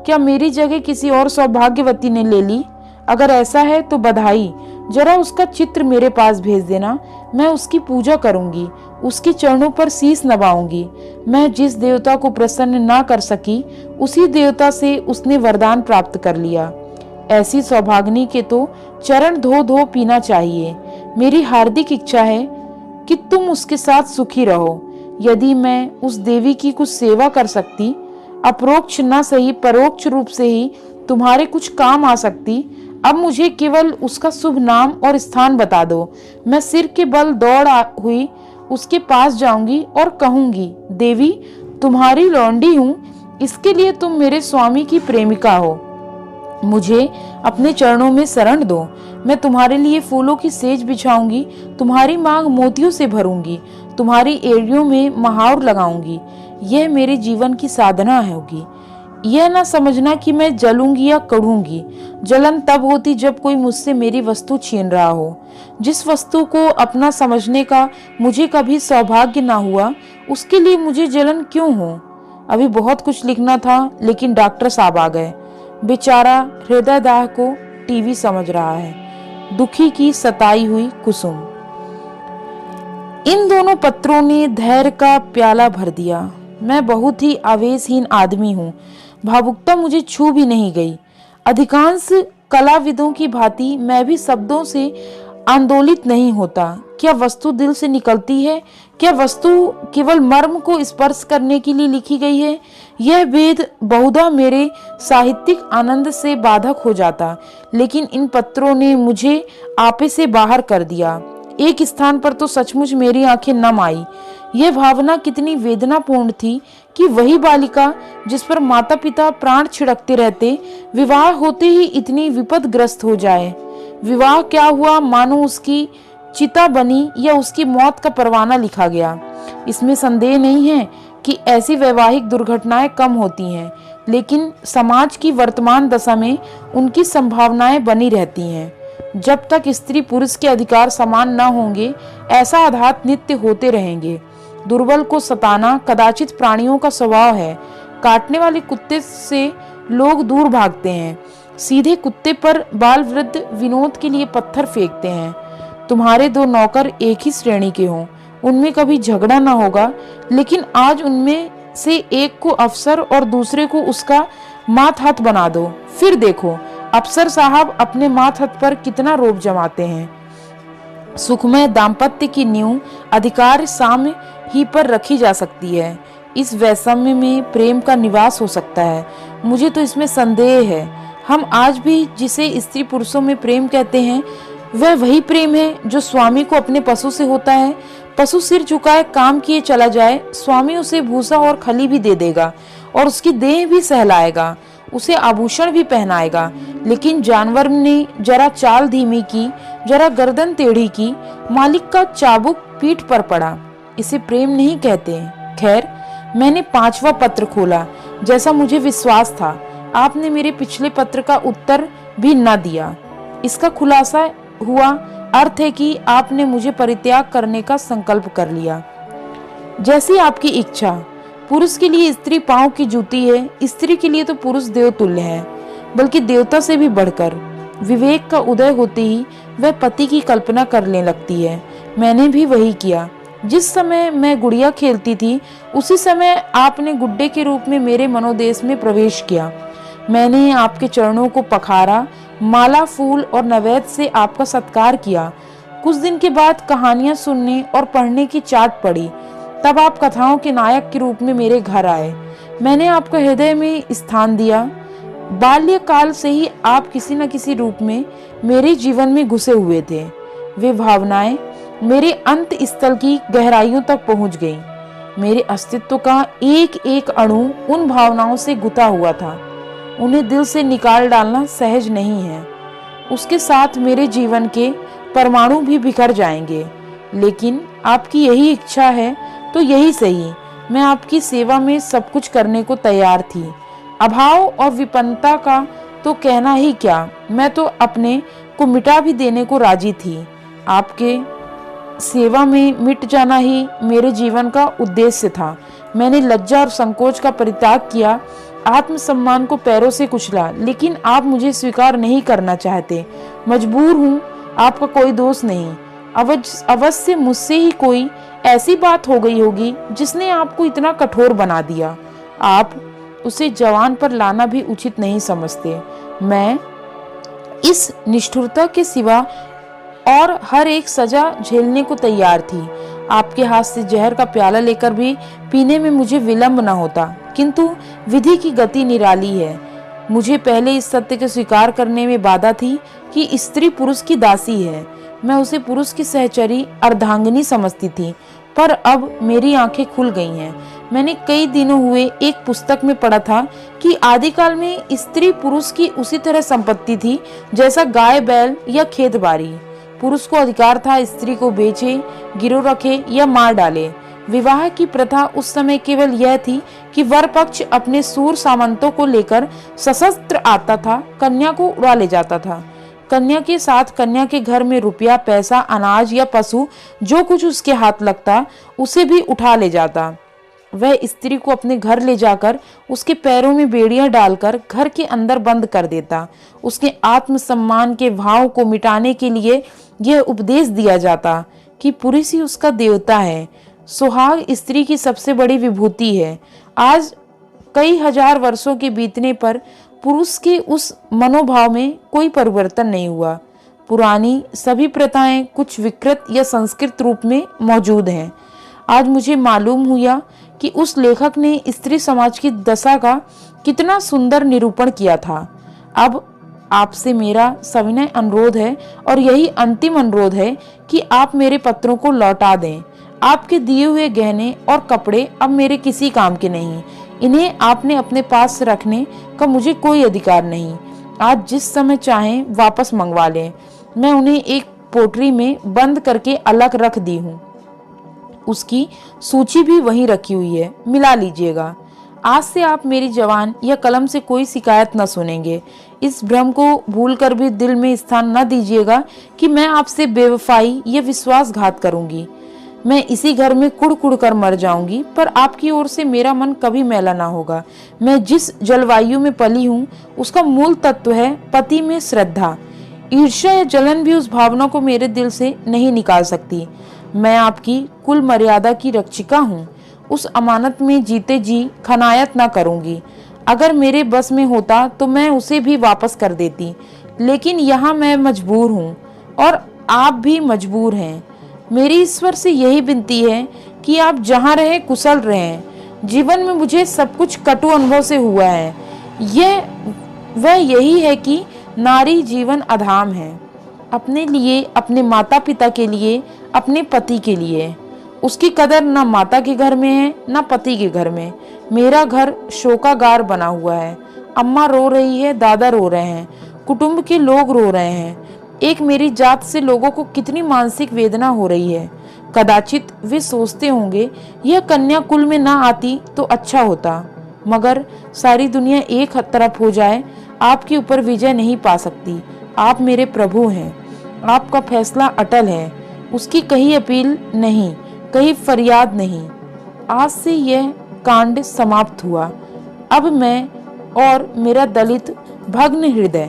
Speaker 1: क्या मेरी जगह किसी और सौभाग्यवती ने ले ली? अगर ऐसा है तो बधाई। जरा उसका चित्र मेरे पास भेज देना। मैं उसकी पूजा करूंगी, उसके चरणों पर शीश नवाऊंगी। मैं जिस देवता को प्रसन्न ना कर सकी, उसी देवता से उसने वरदान प्राप्त कर लिया। ऐसी सौभाग्यनी के तो चरण धो धो पीना चाहिए। मेरी हार्दिक इच्छा है कि तुम उसके साथ सुखी रहो। यदि मैं उस देवी की कुछ सेवा कर सकती, अप्रोक्ष न सही परोक्ष रूप से ही तुम्हारे कुछ काम आ सकती, अब मुझे केवल उसका शुभ नाम और स्थान बता दो। मैं सिर के बल दौड़ हुई उसके पास जाऊंगी और कहूंगी, देवी तुम्हारी लौंडी हूँ, इसके लिए तुम मेरे स्वामी की प्रेमिका हो। मुझे अपने चरणों में शरण दो। मैं तुम्हारे लिए फूलों की सेज बिछाऊंगी, तुम्हारी मांग मोतियों से भरूंगी, तुम्हारी एड़ियों में महावर लगाऊंगी। यह मेरे जीवन की साधना होगी। यह ना समझना कि मैं जलूंगी या करूंगी। जलन तब होती जब कोई मुझसे मेरी वस्तु छीन रहा हो। जिस वस्तु को अपना समझने का मुझे कभी सौभाग्य ना हुआ, उसके लिए मुझे जलन क्यों हो। अभी बहुत कुछ लिखना था, लेकिन डॉक्टर साहब आ गए। बेचारा हृदयदाह को टीवी समझ रहा है। दुखी की सताई हुई कुसुम। इन दोनों पत्रों ने धैर्य का प्याला भर दिया। मैं बहुत ही आवेशहीन आदमी हूँ। भावुकता मुझे छू भी नहीं गई। अधिकांश कलाविदों की भांति मैं भी शब्दों से आंदोलित नहीं होता। क्या वस्तु दिल से निकलती है? क्या वस्तु केवल मर्म को स्पर्श करने के लिए लिखी गई है? यह भेद बहुधा मेरे साहित्यिक आनंद से बाधक हो जाता, लेकिन इन पत्रों ने मुझे आपे से बाहर कर दिया। एक स्थान पर तो सचमुच मेरी आंखें नम आई। यह भावना कितनी वेदनापूर्ण थी कि वही बालिका जिस पर माता पिता प्राण छिड़कते रहते, विवाह होते ही इतनी विपदग्रस्त हो जाए। विवाह क्या हुआ, मानो उसकी चिता बनी या उसकी मौत का परवाना लिखा गया। इसमें संदेह नहीं है कि ऐसी वैवाहिक दुर्घटनाएं कम होती हैं, लेकिन समाज की वर्तमान दशा में उनकी संभावनाएं बनी रहती हैं। जब तक स्त्री पुरुष के अधिकार समान न होंगे, ऐसा आघात नित्य होते रहेंगे। दुर्बल को सताना कदाचित प्राणियों का स्वभाव है। काटने वाले कुत्ते से लोग दूर भागते हैं। सीधे कुत्ते पर बाल वृद्ध विनोद के लिए पत्थर फेंकते हैं। तुम्हारे दो नौकर एक ही श्रेणी के हों, उनमें कभी झगड़ा ना होगा, लेकिन आज उनमें से एक को अफसर और दूसरे को उसका मातहत बना दो। फिर देखो अफसर साहब अपने मातहत पर कितना रोब जमाते हैं। सुखमय दाम्पत्य की नींव अधिकार साम्य ही पर रखी जा सकती है। इस वैषम्य में प्रेम का निवास हो सकता है। मुझे तो इसमें संदेह है। हम आज भी जिसे स्त्री पुरुषों में प्रेम कहते हैं, वह वही प्रेम है जो स्वामी को अपने पशु से होता है। पशु सिर झुकाए काम किए चला जाए, स्वामी उसे भूसा और खली भी दे देगा और उसकी देह भी सहलाएगा, उसे आभूषण भी पहनाएगा। लेकिन जानवर ने जरा चाल धीमी की, जरा गर्दन टेढ़ी की, मालिक का चाबुक पीठ पर पड़ा। इसे प्रेम नहीं कहते। खैर, मैंने 5वां पत्र खोला। जैसा मुझे विश्वास था, आपने मेरे पिछले पत्र का उत्तर भी न दिया। इसका खुलासा हुआ अर्थ है कि आपने मुझे परित्याग करने का संकल्प कर लिया। जैसी आपकी इच्छा। पुरुष के लिए स्त्री पांव की जूती है, स्त्री के लिए तो पुरुष देवतुल्य है, बल्कि देवता से भी बढ़कर। विवेक का उदय होते ही वह पति की कल्पना करने लगती है। मैंने भी वही किया। जिस समय मैं गुड़िया खेलती थी, उसी समय आपने गुड्डे के रूप में मेरे मनोदेश में प्रवेश किया। मैंने आपके चरणों को पखारा, माला, फूल और नैवेद्य से आपका सत्कार किया। कुछ दिन के बाद कहानियां सुनने और पढ़ने की चाट पड़ी। तब आप कथाओं के नायक के रूप में मेरे घर आए। मैंने आपको हृदय में स्थान दिया। बाल्यकाल से ही आप किसी न किसी रूप में मेरे जीवन में घुसे हुए थे। वे भावनाएं मेरे अंत स्थल की गहराइयों तक पहुंच गईं। मेरे अस्तित्व का एक एक अणु उन भावनाओं से गुथा हुआ था। उन्हें दिल से निकाल डालना सहज नहीं है। उसके साथ मेरे जीवन के परमाणु भी बिखर जाएंगे। लेकिन आपकी यही इच्छा है तो यही सही। मैं आपकी सेवा में सब कुछ करने को तैयार थी। अभाव और विपन्नता का तो कहना ही क्या, मैं तो अपने को मिटा भी देने को राजी थी। आपके सेवा में मिट जाना ही मेरे जीवन का उद्देश्य था। मैंने लज्जा और संकोच का परित्याग किया, आत्मसम्मान को पैरों से कुचला, लेकिन आप मुझे स्वीकार नहीं करना चाहते। मजबूर हूँ, आपका कोई दोष नहीं। अवश्य मुझसे ही कोई ऐसी बात हो गई होगी जिसने आपको इतना कठोर बना दिया। आप उसे जवान पर लाना भी उचित नहीं समझते। मैं इस निष्ठुरता के सिवा और हर एक सजा झेलने को तैयार थी। आपके हाथ से जहर का प्याला लेकर भी पीने में मुझे विलंब न होता, किंतु विधि की गति निराली है। मुझे पहले इस सत्य को स्वीकार करने में बाधा थी कि स्त्री पुरुष की दासी है। मैं उसे पुरुष की सहचरी अर्धांगिनी समझती थी, पर अब मेरी आंखें खुल गई हैं। मैंने कई दिनों हुए एक पुस्तक में पढ़ा था कि आदिकाल में स्त्री पुरुष की उसी तरह संपत्ति थी जैसा गाय बैल या खेत बाड़ी। पुरुष को अधिकार था स्त्री को बेचे, गिरो रखे या मार डाले। विवाह की प्रथा उस समय केवल यह थी कि वर पक्ष अपने सूर सामंतों को लेकर सशस्त्र आता था, कन्या को उड़ा ले जाता था। कन्या के साथ कन्या के घर में रुपया, पैसा, अनाज या पशु जो कुछ उसके हाथ लगता उसे भी उठा ले जाता। वह स्त्री को अपने घर ले जाकर उसके पैरों में बेड़ियां डालकर घर के अंदर बंद कर देता। उसके आत्मसम्मान के भाव को मिटाने के लिए यह उपदेश दिया जाता कि पुरुष ही उसका देवता है, सुहाग स्त्री की सबसे बड़ी विभूति है। आज कई हजार वर्षों के बीतने पर पुरुष के उस मनोभाव में कोई परिवर्तन नहीं हुआ। पुरानी सभी प्रथाएं कुछ विकृत या संस्कृत रूप में मौजूद हैं। आज मुझे मालूम हुआ कि उस लेखक ने स्त्री समाज की दशा का कितना सुंदर निरूपण किया था। अब आपसे मेरा सविनय अनुरोध है और यही अंतिम अनुरोध है कि आप मेरे पत्रों को लौटा दें। आपके दिए हुए गहने और कपड़े अब मेरे किसी काम के नहीं। इन्हें आपने अपने पास रखने का मुझे कोई अधिकार नहीं। आज जिस समय चाहें वापस मंगवा लें। मैं उन्हें एक पोटरी में बंद करके अलग रख दी हूँ। उसकी सूची भी वहीं रखी हुई है, मिला लीजिएगा। आज से आप मेरी जबान या कलम से कोई शिकायत न सुनेंगे। इस भ्रम को भूलकर भी दिल में स्थान न दीजिएगा कि मैं आपसे बेवफाई या विश्वासघात करूंगी। मैं इसी घर में कुड़ कुड़ कर मर जाऊंगी, पर आपकी ओर से मेरा मन कभी मैला ना होगा। मैं जिस जलवायु में पली हूँ उसका मूल तत्व है पति में श्रद्धा। ईर्ष्या या जलन भी उस भावना को मेरे दिल से नहीं निकाल सकती। मैं आपकी कुल मर्यादा की रक्षिका हूँ। उस अमानत में जीते जी खनायत ना करूंगी। अगर मेरे बस में होता तो मैं उसे भी वापस कर देती, लेकिन यहाँ मैं मजबूर हूँ और आप भी मजबूर हैं। मेरी ईश्वर से यही विनती है कि आप जहाँ रहे कुशल रहें। जीवन में मुझे सब कुछ कटु अनुभव से हुआ है। वह यही है कि नारी जीवन अधाम है, अपने लिए, अपने माता पिता के लिए, अपने पति के लिए। उसकी कदर न माता के घर में है न पति के घर में। मेरा घर शोकागार बना हुआ है। अम्मा रो रही है, दादा रो रहे हैं, कुटुंब के लोग रो रहे हैं। एक मेरी जात से लोगों को कितनी मानसिक वेदना हो रही है। कदाचित वे सोचते होंगे यह कन्या कुल में ना आती तो अच्छा होता, मगर सारी दुनिया एक तरफ हो जाए आपके ऊपर विजय नहीं पा सकती। आप मेरे प्रभु हैं। आपका फैसला अटल है। उसकी कहीं अपील नहीं, कहीं फरियाद नहीं। आज से यह कांड समाप्त हुआ। अब मैं और मेरा दलित भग्न हृदय,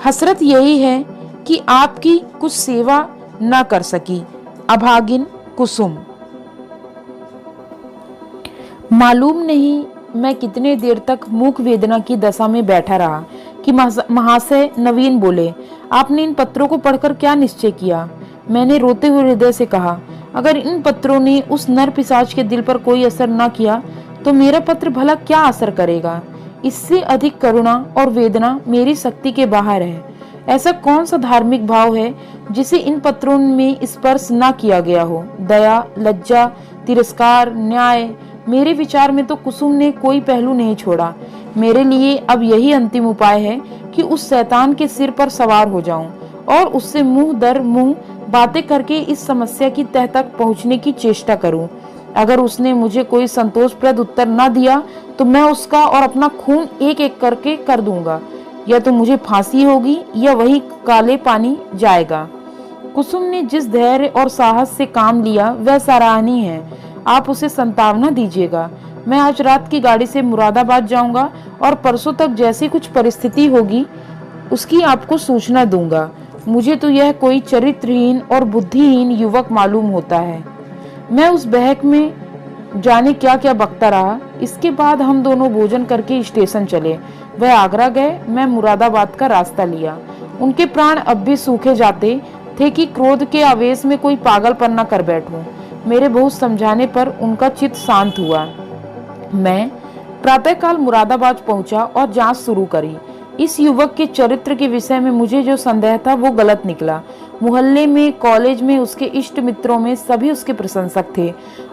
Speaker 1: हसरत यही है कि आपकी कुछ सेवा न कर सकी। अभागिन कुसुम। मालूम नहीं मैं कितने देर तक मूक वेदना की दशा में बैठा रहा कि महाशय नवीन बोले, आपने इन पत्रों को पढ़कर क्या निश्चय किया? मैंने रोते हुए हृदय से कहा, अगर इन पत्रों ने उस नर पिशाच के दिल पर कोई असर न किया तो मेरा पत्र भला क्या असर करेगा? इससे अधिक करुणा और वेदना मेरी शक्ति के बाहर है। ऐसा कौन सा धार्मिक भाव है जिसे इन पत्रों में स्पर्श न किया गया हो? दया, लज्जा, तिरस्कार, न्याय, मेरे विचार में तो कुसुम ने कोई पहलू नहीं छोड़ा। मेरे लिए अब यही अंतिम उपाय है कि उस शैतान के सिर पर सवार हो जाऊं और उससे मुंह दर मुंह बातें करके इस समस्या की तह तक पहुंचने की चेष्टा करूं। अगर उसने मुझे कोई संतोषप्रद उत्तर न दिया तो मैं उसका और अपना खून एक एक करके कर दूंगा। या तो मुझे फांसी होगी या वही काले पानी जाएगा। कुसुम ने जिस धैर्य और साहस से काम लिया वह सराहनीय है। आप उसे संतावना दीजिएगा। मैं आज रात की गाड़ी से मुरादाबाद जाऊंगा और परसों तक जैसी कुछ परिस्थिति होगी उसकी आपको सूचना दूंगा। मुझे तो यह कोई चरित्रहीन और बुद्धिहीन युवक मालूम होता है। मैं उस बहक में जाने क्या क्या बकता रहा। इसके बाद हम दोनों भोजन करके स्टेशन चले। वह आगरा गए, मैं मुरादाबाद का रास्ता लिया। उनके प्राण अब भी सूखे जाते थे कि क्रोध के आवेश में कोई पागलपन न कर बैठूं। मेरे बहुत समझाने पर उनका चित्त शांत हुआ। मैं प्रातःकाल मुरादाबाद पहुंचा और जांच शुरू करी। इस युवक के चरित्र के विषय में मुझे जो संदेह था वो गलत निकला। मोहल्ले में, कॉलेज में, उसके इष्ट मित्रों में सभी उसके प्रशंसक थे।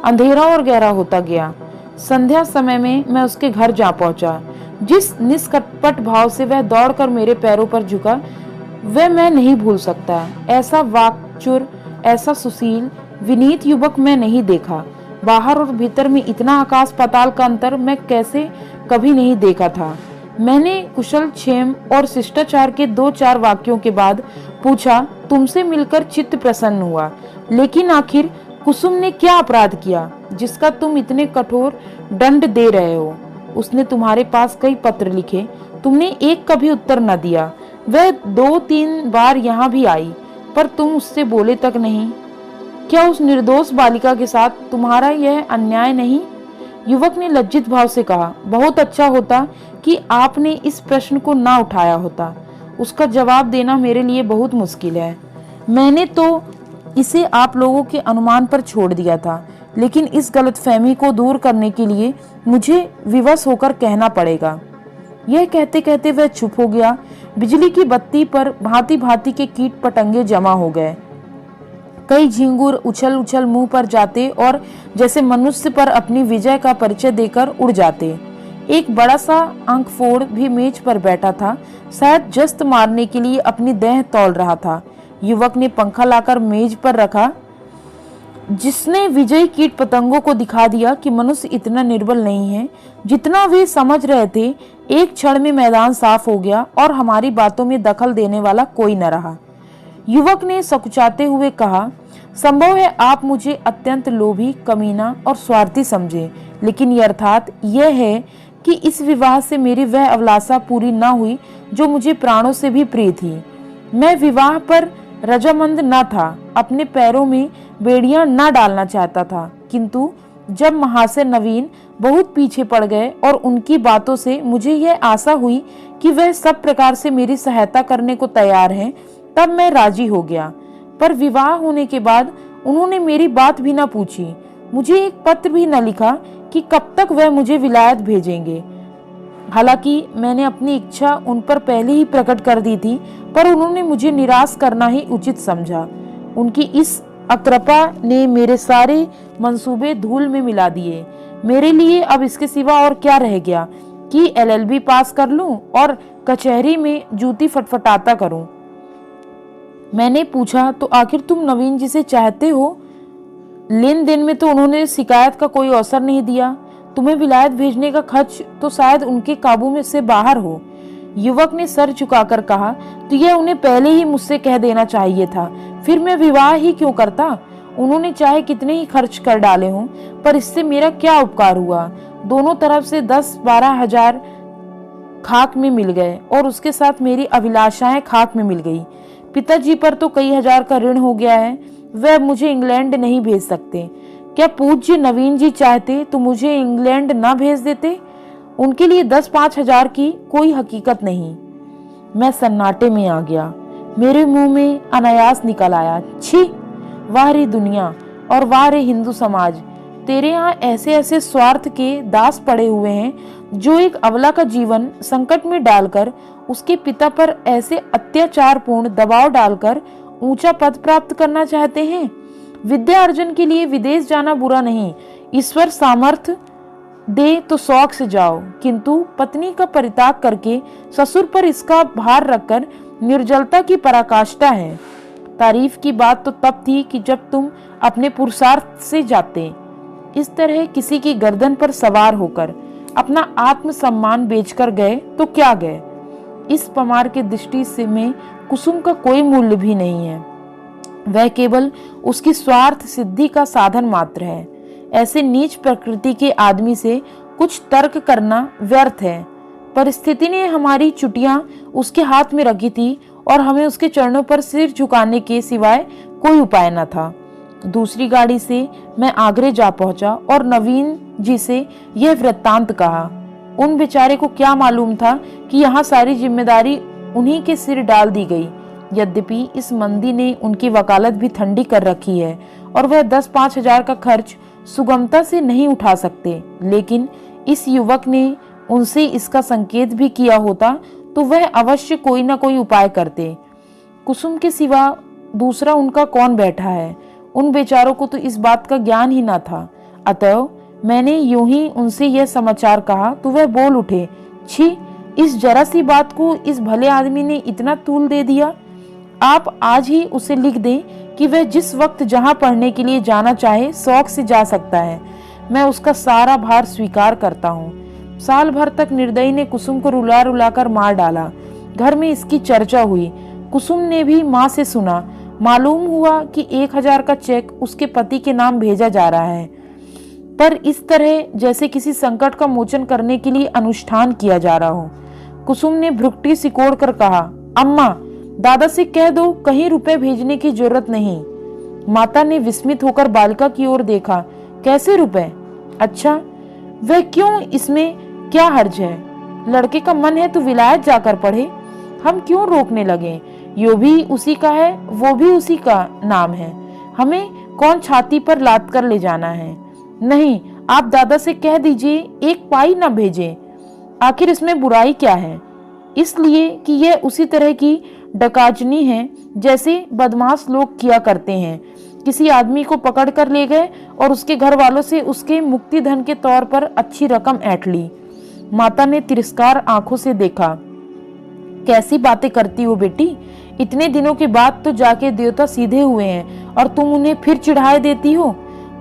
Speaker 1: अंधेरा और गहरा होता गया। संध्या समय में मैं उसके घर जा पहुंचा। जिस निष्कपट भाव से वह दौड़कर मेरे पैरों पर झुका, वह मैं नहीं भूल सकता। ऐसा वाक्चुर, ऐसा सुशील, विनीत युवक मैं नहीं देखा। बाहर और भीतर में इतना आकाश पाताल का अंतर मैं कैसे कभी नहीं देखा था। मैंने कुशल क्षेम और शिष्टाचार के 2-4 वाक्यों के बाद पूछा, तुमसे मिलकर चित्त प्रसन्न हुआ, लेकिन आखिर कुसुम ने क्या अपराध किया जिसका तुम इतने कठोर दंड दे रहे हो? उसने तुम्हारे पास कई पत्र लिखे, तुमने एक का भी उत्तर न दिया। वह 2-3 बार यहाँ भी आई, पर तुम उससे बोले तक नहीं। क्या उस निर्दोष बालिका के साथ तुम्हारा यह अन्याय नहीं? युवक ने लज्जित भाव से कहा, बहुत अच्छा होता कि आपने इस प्रश्न को ना उठाया होता। उसका जवाब देना मेरे लिए बहुत मुश्किल है। मैंने तो इसे आप लोगों के अनुमान पर छोड़ दिया था, लेकिन इस गलतफहमी को दूर करने के लिए मुझे विवश होकर कहना पड़ेगा। यह कहते कहते वह चुप हो गया। बिजली की बत्ती पर भांति भांति के कीट पतंगे जमा हो गए। कई झिंगुर उछल उछल मुंह पर जाते और जैसे मनुष्य पर अपनी विजय का परिचय देकर उड़ जाते। एक बड़ा सा अंकफोड़ भी मेज पर बैठा था, शायद जस्त मारने के लिए अपनी देह तौल रहा था। युवक ने पंखा लाकर मेज पर रखा, जिसने विजयी कीट पतंगों को दिखा दिया कि मनुष्य इतना निर्बल नहीं है जितना वे समझ रहे थे। एक क्षण में मैदान साफ हो गया और हमारी बातों में दखल देने वाला कोई न रहा। युवक ने सकुचाते हुए कहा, संभव है आप मुझे अत्यंत लोभी, कमीना और स्वार्थी समझे, लेकिन यथार्थ यह है कि इस विवाह से मेरी वह अभिलाषा पूरी न हुई जो मुझे प्राणों से भी प्रिय थी। मैं विवाह पर रजामंद न था, अपने पैरों में बेड़ियां न डालना चाहता था, किंतु जब महाशय नवीन बहुत पीछे पड़ गए और उनकी बातों से मुझे यह आशा हुई कि वह सब प्रकार से मेरी सहायता करने को तैयार हैं, तब मैं राजी हो गया। पर विवाह होने के बाद उन्होंने मेरी बात भी न पूछी, मुझे एक पत्र भी न लिखा कि कब तक वह मुझे विलायत भेजेंगे। हालांकि मैंने अपनी इच्छा उन पर पहले ही प्रकट कर दी थी, पर उन्होंने मुझे निराश करना ही उचित समझा। उनकी इस अकृपा ने मेरे सारे मंसूबे धूल में मिला दिए। मेरे लिए अब इसके सिवा और क्या रह गया कि LLB पास कर लूं और कचहरी में जूती फटफटाता करूं। मैंने पूछा, तो आखिर तुम नवीन जी से चाहते हो? लेन देन में तो उन्होंने शिकायत का कोई अवसर नहीं दिया। तुम्हें विलायत भेजने का खर्च तो शायद उनके काबू में से बाहर हो। युवक ने सर झुकाकर कहा, तो यह उन्हें पहले ही मुझसे कह देना चाहिए था, फिर मैं विवाह ही क्यों करता। उन्होंने चाहे कितने ही खर्च कर डाले हों, पर इससे मेरा क्या उपकार हुआ। दोनों तरफ से 10-12 हजार खाक में मिल गए और उसके साथ मेरी अभिलाषाएं खाक में मिल गई। पिताजी पर तो कई हजार का ऋण हो गया है, वह मुझे इंग्लैंड नहीं भेज सकते। क्या पूज्य नवीन जी चाहते तो मुझे इंग्लैंड ना भेज देते? उनके लिए 10-5 हजार की कोई हकीकत नहीं। मैं सन्नाटे में आ गया। मेरे मुंह में अनायास निकल आया, छी, वाह रे दुनिया और वाह रे हिंदू समाज, तेरे यहाँ ऐसे ऐसे स्वार्थ के दास पड़े हुए हैं जो एक अबला का जीवन संकट में डालकर उसके पिता पर ऐसे अत्याचारपूर्ण दबाव डालकर ऊंचा पद प्राप्त करना चाहते हैं। विद्या अर्जन के लिए विदेश जाना बुरा नहीं, ईश्वर सामर्थ्य दे तो शौक से जाओ, किंतु पत्नी का परित्याग करके ससुर पर इसका भार रखकर निर्जलता की पराकाष्ठा है। तारीफ की बात तो तब थी कि जब तुम अपने पुरुषार्थ से जाते। इस तरह किसी की गर्दन पर सवार होकर अपना आत्मसम्मान बेचकर गए तो क्या गए। इस पमार के दृष्टि से में कुसुम का कोई मूल्य भी नहीं है, वह केवल उसकी स्वार्थ सिद्धि का साधन मात्र है। ऐसे नीच प्रकृति के आदमी से कुछ तर्क करना व्यर्थ है। परिस्थिति ने हमारी चुटियां उसके हाथ में रखी थी और हमें उसके चरणों पर सिर झुकाने के सिवाय कोई उपाय न था। दूसरी गाड़ी से मैं आगरे जा पहुंचा और नवीन जी से यह वृत्तांत कहा। उन बेचारे को क्या मालूम था कि यहाँ सारी जिम्मेदारी उन्हीं के सिर डाल दी गई। यद्यपि इस मंदी ने उनकी वकालत भी ठंडी कर रखी है और वह 10-5 हजार का खर्च सुगमता से नहीं उठा सकते, लेकिन इस युवक ने उनसे इसका संकेत भी किया होता तो वह अवश्य कोई ना कोई उपाय करते। कुसुम के सिवा दूसरा उनका कौन बैठा है? उन बेचारों को तो इस बात का ज्ञान ही ना था। अतएव मैंने यूं ही उनसे यह समाचार कहा तो वह बोल उठे, छी, इस जरा सी बात को इस भले आदमी ने इतना तूल दे दिया। आप आज ही उसे लिख दें कि वह जिस वक्त जहां पढ़ने के लिए जाना चाहे शौक से जा सकता है। मैं उसका सारा भार स्वीकार करता हूँ। साल भर तक निर्दयी ने कुसुम को रुला रुला कर मार डाला। घर में इसकी चर्चा हुई। कुसुम ने भी माँ से सुना। मालूम हुआ कि 1000 का चेक उसके पति के नाम भेजा जा रहा है, पर इस तरह जैसे किसी संकट का मोचन करने के लिए अनुष्ठान किया जा रहा हो। कुसुम ने भ्रुकुटी सिकोड़ कर कहा, अम्मा, दादा से कह दो कहीं रुपए भेजने की जरूरत नहीं। माता ने विस्मित होकर बालिका की ओर देखा। कैसे रुपए? अच्छा, वह क्यों, इसमें क्या हर्ज है? लड़के का मन है तो विलायत जाकर पढ़े, हम क्यों रोकने लगे? यो भी उसी का है, वो भी उसी का नाम है, हमें कौन छाती पर लाद कर ले जाना है? नहीं, आप दादा से कह दीजिए 1 पाई न भेजें। आखिर इसमें बुराई क्या है? इसलिए कि यह उसी तरह की डकाजनी है जैसे बदमाश लोग किया करते हैं। किसी आदमी को पकड़ कर ले गए और उसके घर वालों से उसके मुक्ति धन के तौर पर अच्छी रकम ऐंठ ली। माता ने तिरस्कार आंखों से देखा। कैसी बातें करती हो बेटी, इतने दिनों के बाद तो जाके देवता सीधे हुए हैं और तुम उन्हें फिर चिढ़ाए देती हो।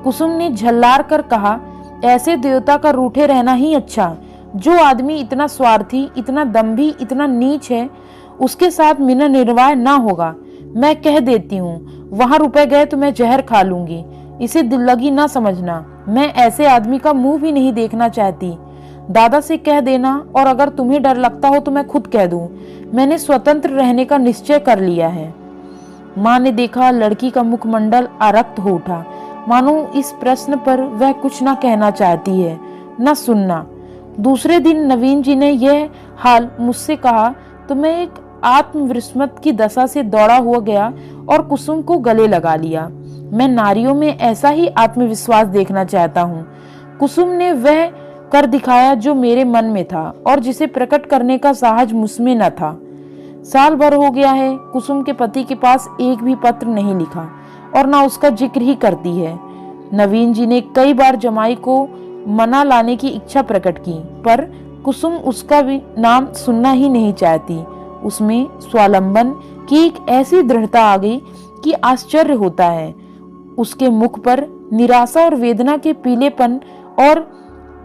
Speaker 1: कुसुम ने झल्लार कर कहा, ऐसे देवता का रूठे रहना ही अच्छा। जो आदमी इतना स्वार्थी, इतना दम्भी, इतना नीच है, उसके साथ मेरा निर्वाह ना होगा। मैं कह देती हूँ, वहां रुपए गए तो मैं जहर खा लूंगी। इसे दिल लगी ना समझना। मैं ऐसे आदमी का मुंह भी नहीं देखना चाहती। दादा से कह देना, और अगर तुम्हें डर लगता हो तो मैं खुद कह दूं। मैंने स्वतंत्र रहने का निश्चय कर लिया है। माँ ने देखा लड़की का मुखमंडल आरक्त हो उठा, मानो इस प्रश्न पर वह कुछ ना कहना चाहती है न सुनना। दूसरे दिन नवीन जी ने यह हाल मुझसे कहा तो मैं एक आत्मविस्मृत की दशा से दौड़ा हुआ गया और कुसुम को गले लगा लिया। मैं नारियों में ऐसा ही आत्मविश्वास देखना चाहता हूँ। कुसुम ने वह कर दिखाया जो मेरे मन में था और जिसे प्रकट करने का साहस मुझमें न था। साल भर हो गया है, कुसुम के पति के पास एक भी पत्र नहीं लिखा और ना उसका जिक्र ही करती है। नवीन जी ने कई बार जमाई को मना लाने की इच्छा प्रकट की, पर कुसुम उसका भी नाम सुनना ही नहीं चाहती। उसमें स्वावलंबन की एक ऐसी दृढ़ता आ गई कि आश्चर्य होता है। उसके मुख पर निराशा और वेदना के पीलेपन और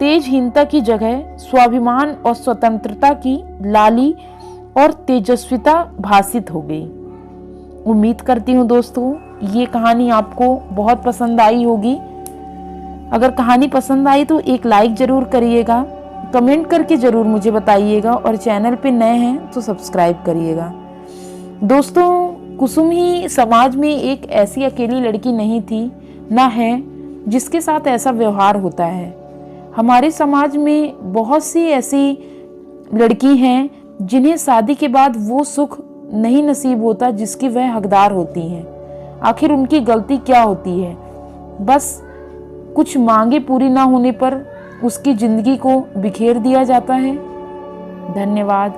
Speaker 1: तेजहीनता की जगह स्वाभिमान और स्वतंत्रता की लाली और तेजस्विता भासित हो गई। उम्मीद करती हूँ दोस्तों ये कहानी आपको बहुत पसंद आई होगी। अगर कहानी पसंद आई तो एक लाइक जरूर करिएगा, कमेंट करके जरूर मुझे बताइएगा और चैनल पे नए हैं तो सब्सक्राइब करिएगा। दोस्तों, कुसुम ही समाज में एक ऐसी अकेली लड़की नहीं थी, ना है, जिसके साथ ऐसा व्यवहार होता है। हमारे समाज में बहुत सी ऐसी लड़की हैं जिन्हें शादी के बाद वो सुख नहीं नसीब होता जिसकी वह हकदार होती हैं। आखिर उनकी गलती क्या होती है? बस कुछ मांगे पूरी ना होने पर उसकी जिंदगी को बिखेर दिया जाता है। धन्यवाद।